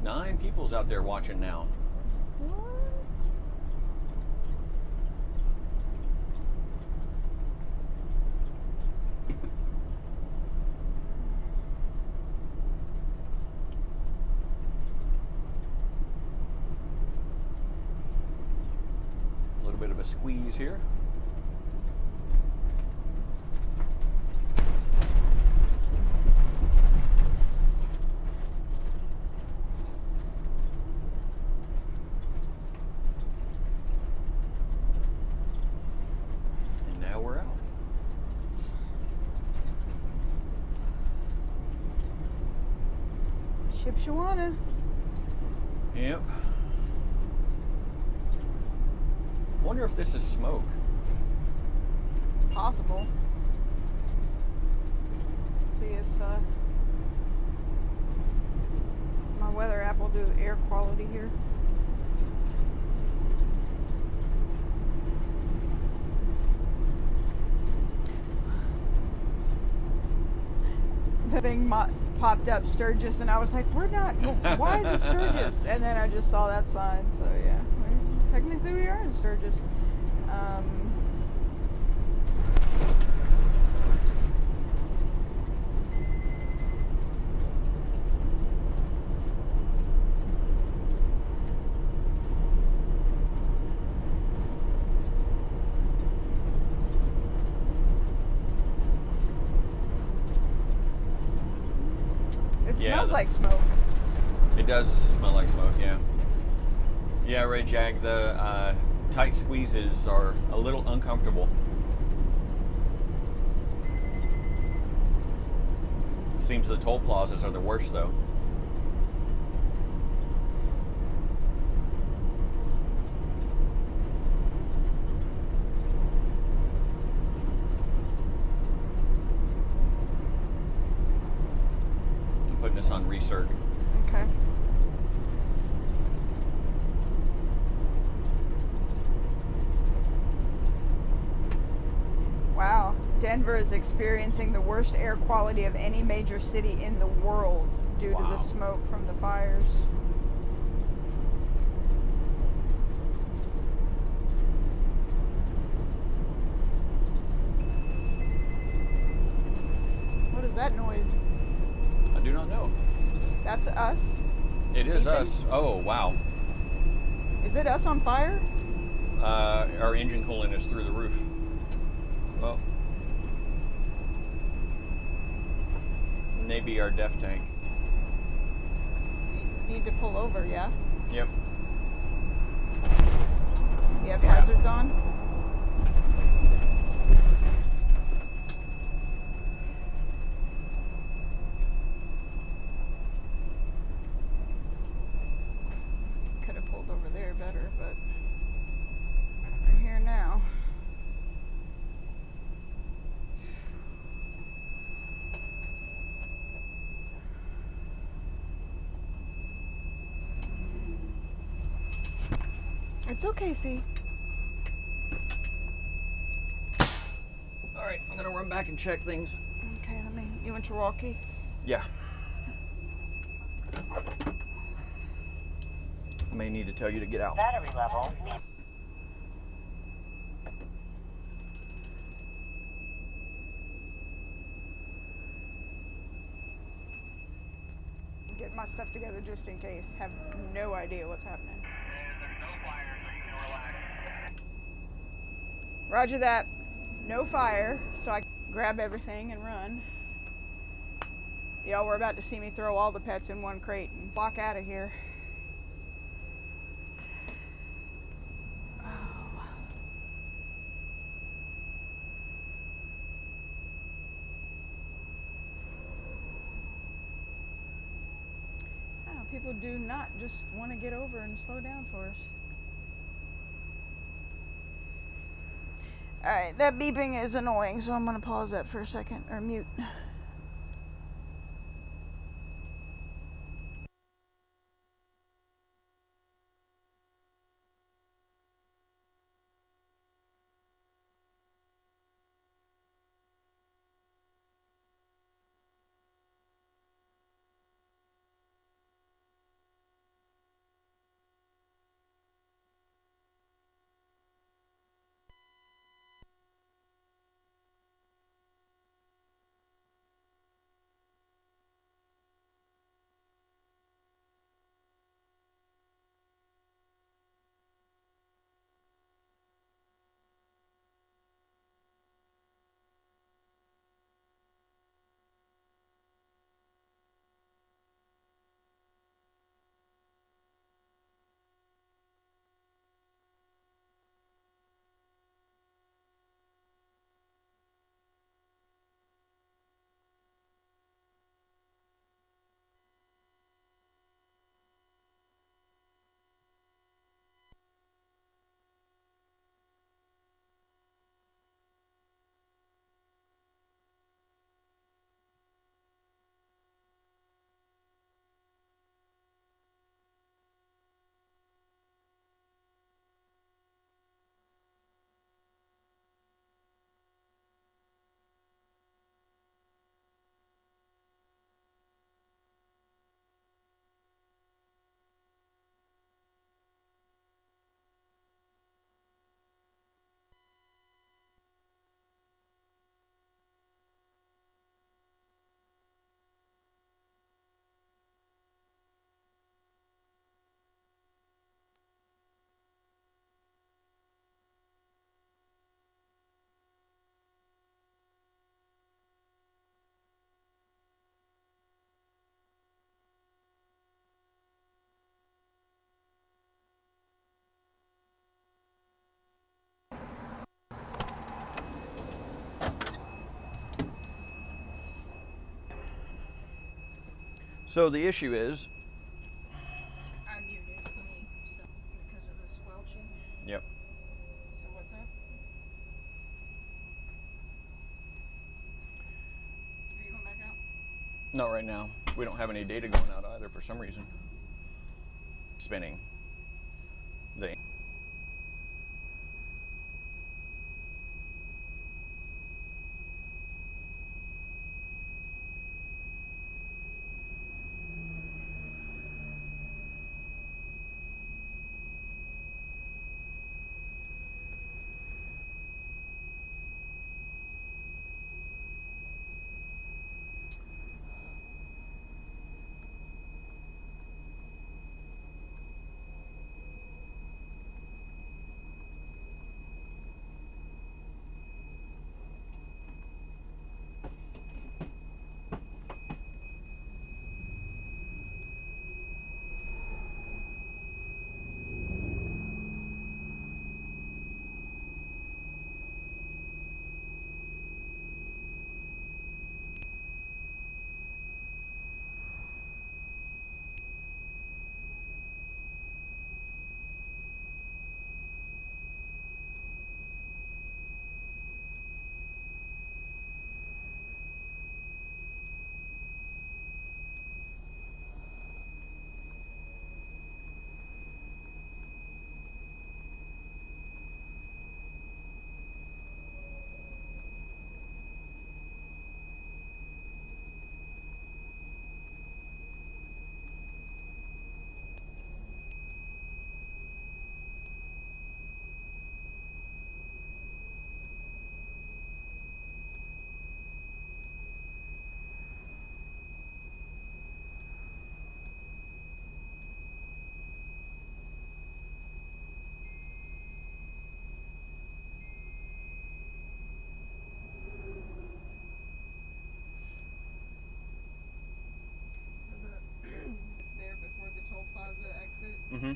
Nine people's out there watching now. What? A little bit of a squeeze here. And now we're out. Shipshawana. Yep. Wonder if this is smoke. Possible. See if my weather app will do the air quality here. The thing popped up Sturgis, and I was like, "We're not. Why is it Sturgis?" And then I just saw that sign. So yeah, technically we are in Sturgis. It smells like smoke. It does smell like smoke, yeah. Yeah, Ray Jag, the tight squeezes are a little uncomfortable. Seems the toll plazas are the worst though. I'm putting this on recirc. Okay. Wow. Denver is experiencing the worst air quality of any major city in the world due to the smoke from the fires. What is that noise? I do not know. That's us? It is Beeping? us. Oh, wow. Is it us on fire? Our engine coolant is through the roof. Well. Maybe our def tank. You need to pull over, yeah? Yep. You have hazards on? Could have pulled over there better, but we're here now. It's okay, Fee. All right, I'm gonna run back and check things. Okay, you want your walkie? Yeah. I may need to tell you to get out. Battery level. Get my stuff together just in case. Have no idea what's happening. There's no fire, so you can relax. Roger that. No fire, so I grab everything and run. Y'all were about to see me throw all the pets in one crate and walk out of here. Oh. Oh, people do not just want to get over and slow down for us. Alright, that beeping is annoying, so I'm going to pause that for a second, or mute. So the issue is, I muted me because of the squelching. yep, So what's up? Are you going back out? not right now. We don't have any data going out either for some reason. Spinning. The Mm-hmm.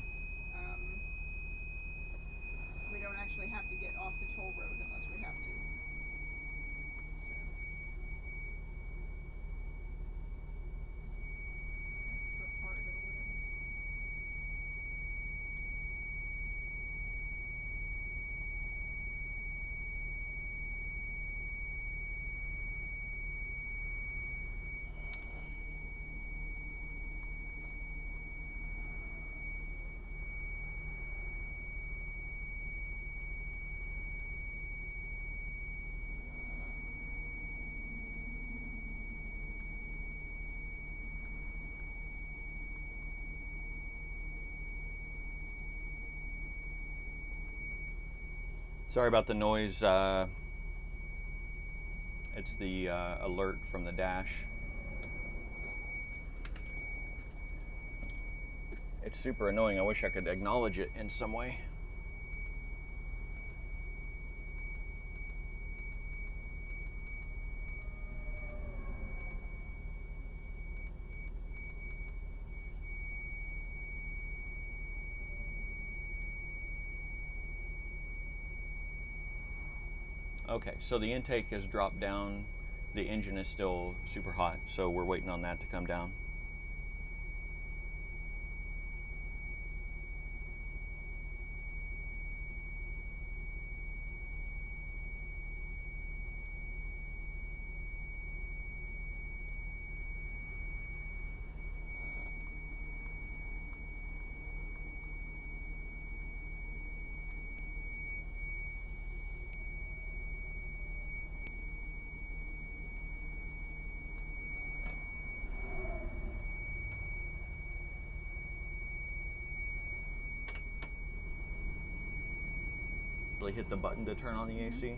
We don't actually have to get off the toll road unless we have to. So, like for part or whatever. Sorry about the noise. It's the alert from the dash. It's super annoying. I wish I could acknowledge it in some way. Okay, so the intake has dropped down. The engine is still super hot, so we're waiting on that to come down. Really hit the button to turn on the AC? The snowflake?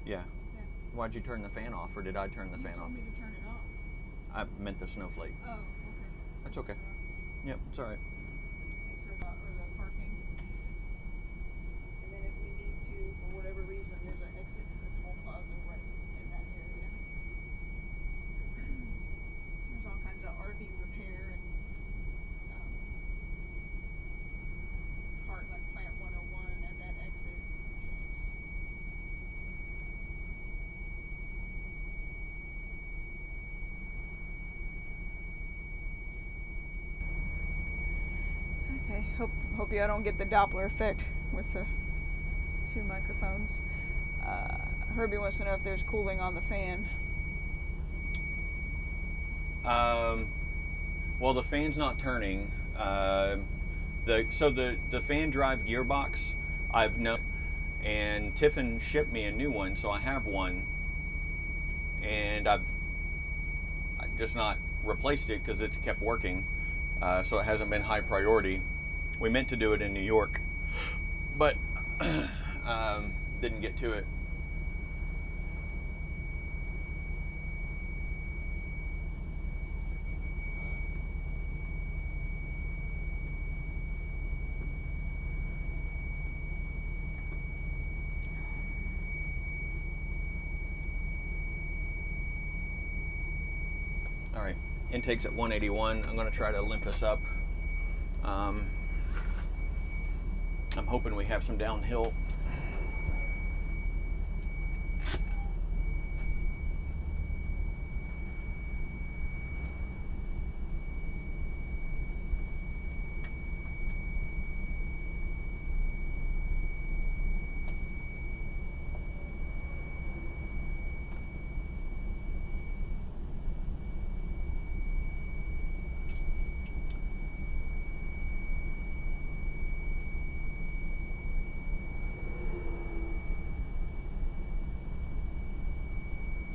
Yeah. Yeah. Why'd you turn the fan off, or did I turn the fan off? You told me to turn it off. I meant the snowflake. Oh, okay. That's okay. Yep, it's all right. Okay, so or the parking. And then if we need to, for whatever reason, there's an exit to the toll plaza right in that area. There's all kinds of RV repair and part like Plant 101 at that exit. Okay, hope you don't get the Doppler effect with the two microphones. Herbie wants to know if there's cooling on the fan. Well, the fan's not turning. The fan drive gearbox, I've known, and Tiffin shipped me a new one, so I have one, and I've just not replaced it because it's kept working, so it hasn't been high priority. We meant to do it in New York, but didn't get to it. All right, intake's at 181. I'm going to try to limp us up. I'm hoping we have some downhill.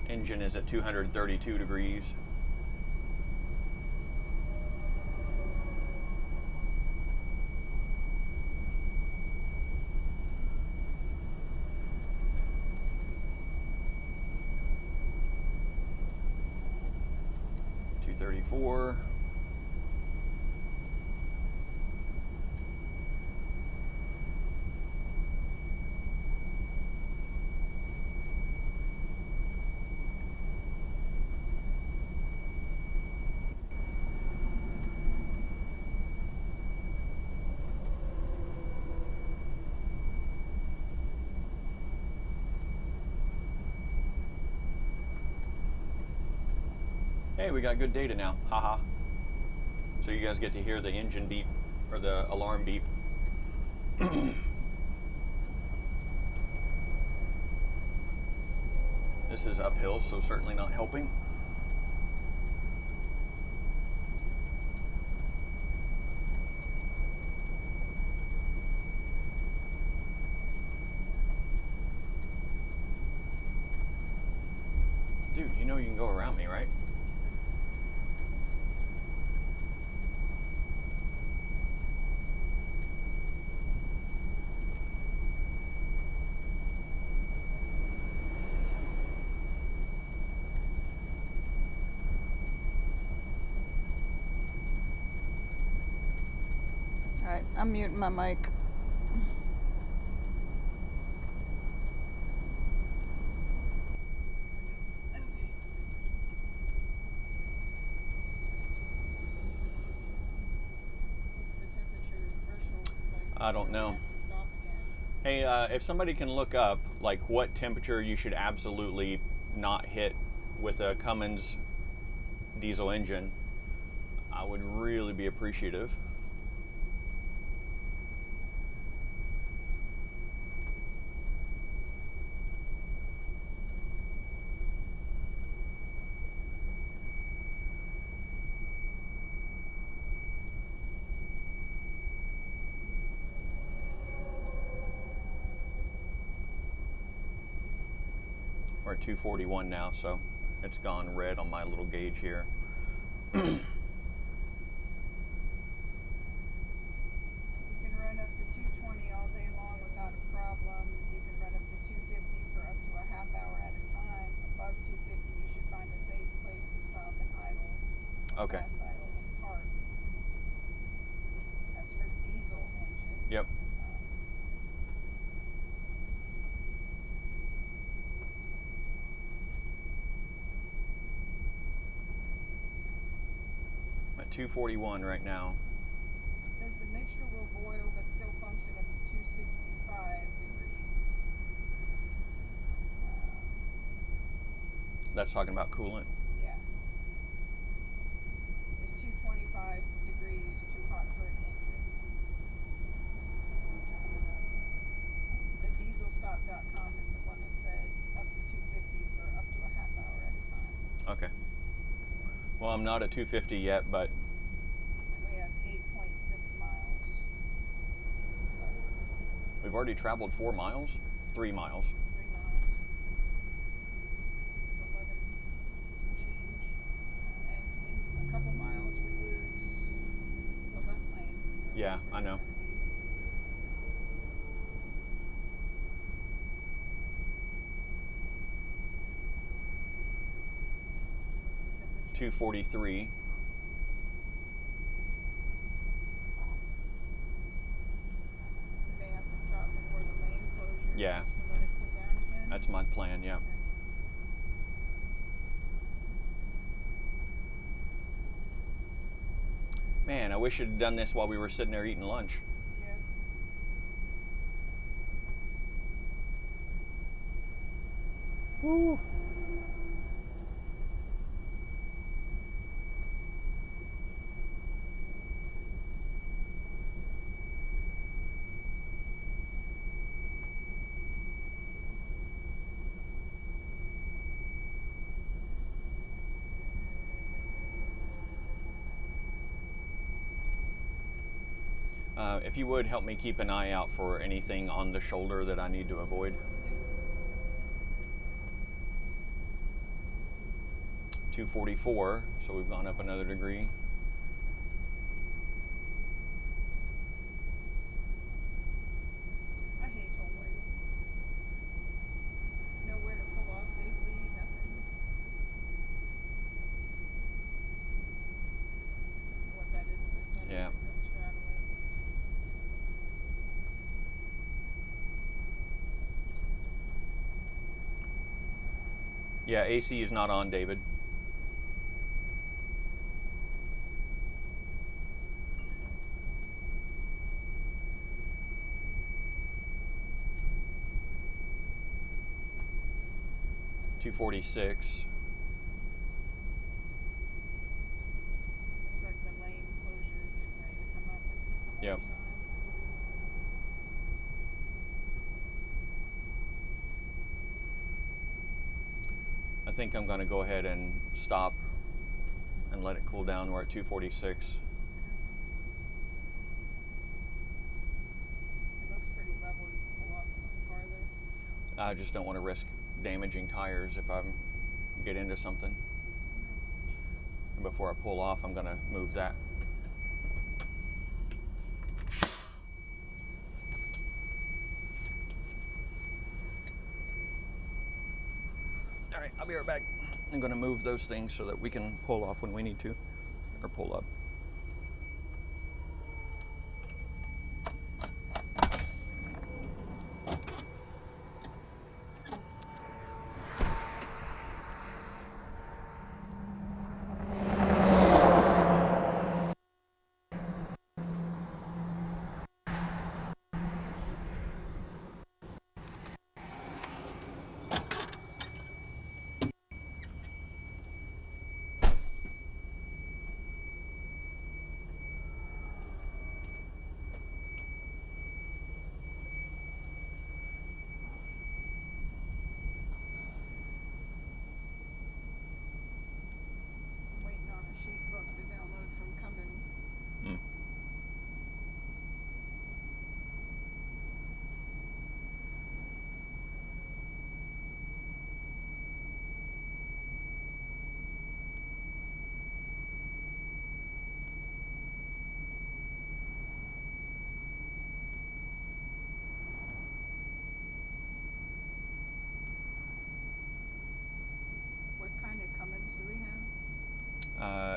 Engine is at 232 degrees. .234. Hey, we got good data now. Haha. So you guys get to hear the engine beep or the alarm beep. This is uphill, so certainly not helping. Dude, you know you can go around me, right? All right, I'm muting my mic. I don't know. Hey, if somebody can look up like what temperature you should absolutely not hit with a Cummins diesel engine, I would really be appreciative. We're at 241 now, so it's gone red on my little gauge here. You can run up to 220 all day long without a problem. You can run up to 250 for up to a half hour at a time. Above 250, you should find a safe place to stop and idle. Okay. Fast idle and park. That's for the diesel engine. Yep. I'm at 241 right now. It says the mixture will boil but still function up to 265 degrees. That's talking about coolant. Yeah. Is 225 degrees too hot for an engine? The dieselstop.com is the one that said up to 250 for up to a half hour at a time. Okay. Well, I'm not at 250 yet, but And we have 8.6 miles left. we've already traveled 4 miles, 3 miles. 3 miles. So it's 11 some change. And in a couple miles we lose the left lane. So Yeah, I know. gonna be- What's the temperature? 243. We may have to stop before the lane closure. Yeah. Just to let it cool down again. That's my plan, yeah. Okay. Man, I wish I'd done this while we were sitting there eating lunch. Yeah. Woo. If you would help me keep an eye out for anything on the shoulder that I need to avoid. 244, so we've gone up another degree. I hate tollways. Nowhere to pull off safely, nothing. What that is in the center Yeah. that goes straddling. Yeah, AC is not on, David. $246. Yep. I think I'm going to go ahead and stop and let it cool down. We're at 246. It looks pretty level. You can pull off a little farther. I just don't want to risk damaging tires if I get into something. And before I pull off, I'm going to move that. All right, I'll be right back. I'm going to move those things so that we can pull off when we need to, or pull up. I'm waiting on a sheet book to download from Cummins. Mm. What kind of Cummins do we have?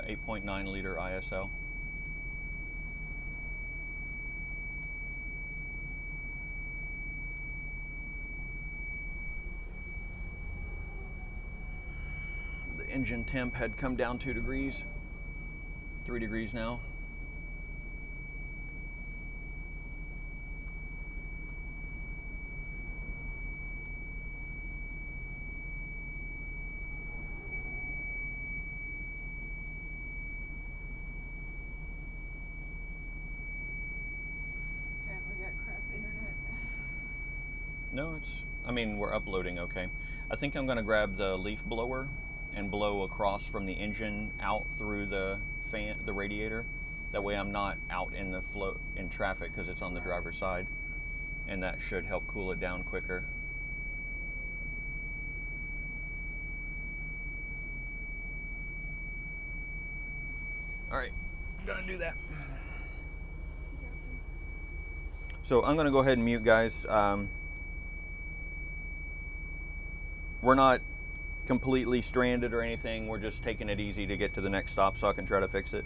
8.9 liter ISL. The engine temp had come down 2 degrees, 3 degrees now. Apparently got crap internet. No, I mean, we're uploading okay. I think I'm going to grab the leaf blower and blow across from the engine out through the fan, the radiator. That way I'm not out in the in traffic because it's on the driver's side. And that should help cool it down quicker. All right, I'm gonna do that. So I'm gonna go ahead and mute, guys. We're not completely stranded or anything. We're just taking it easy to get to the next stop so I can try to fix it.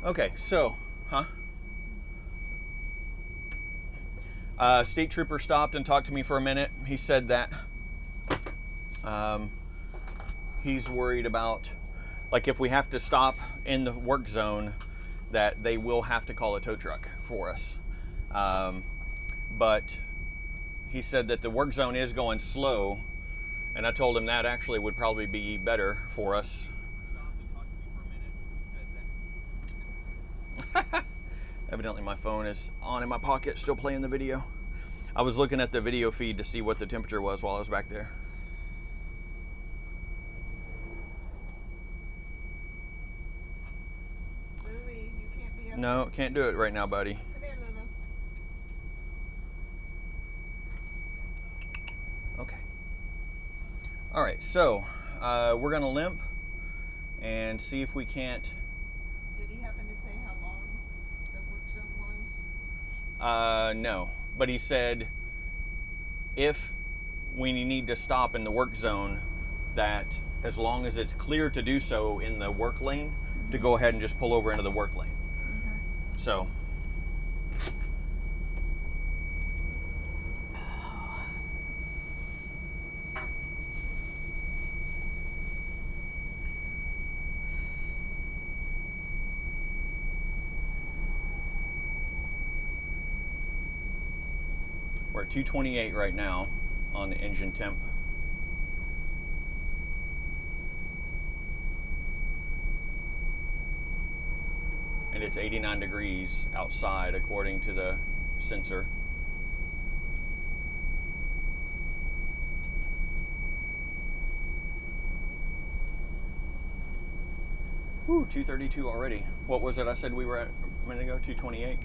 Okay, so, state trooper stopped and talked to me for a minute. He said that he's worried about, like, if we have to stop in the work zone, that they will have to call a tow truck for us. But he said that the work zone is going slow, and I told him that actually would probably be better for us. Evidently my phone is on in my pocket, still playing the video. I was looking at the video feed to see what the temperature was while I was back there. Louie, you can't be up. No, can't do it right now, buddy. Come here, Lulu. Okay. All right, so we're gonna limp and see if we can't. Did he happen to say how long the work zone was? No, but he said if we need to stop in the work zone, that as long as it's clear to do so in the work lane, to go ahead and just pull over into the work lane. Okay. So. We're at 228 right now on the engine temp. And it's 89 degrees outside according to the sensor. Whew, 232 already. What was it I said we were at a minute ago? 228?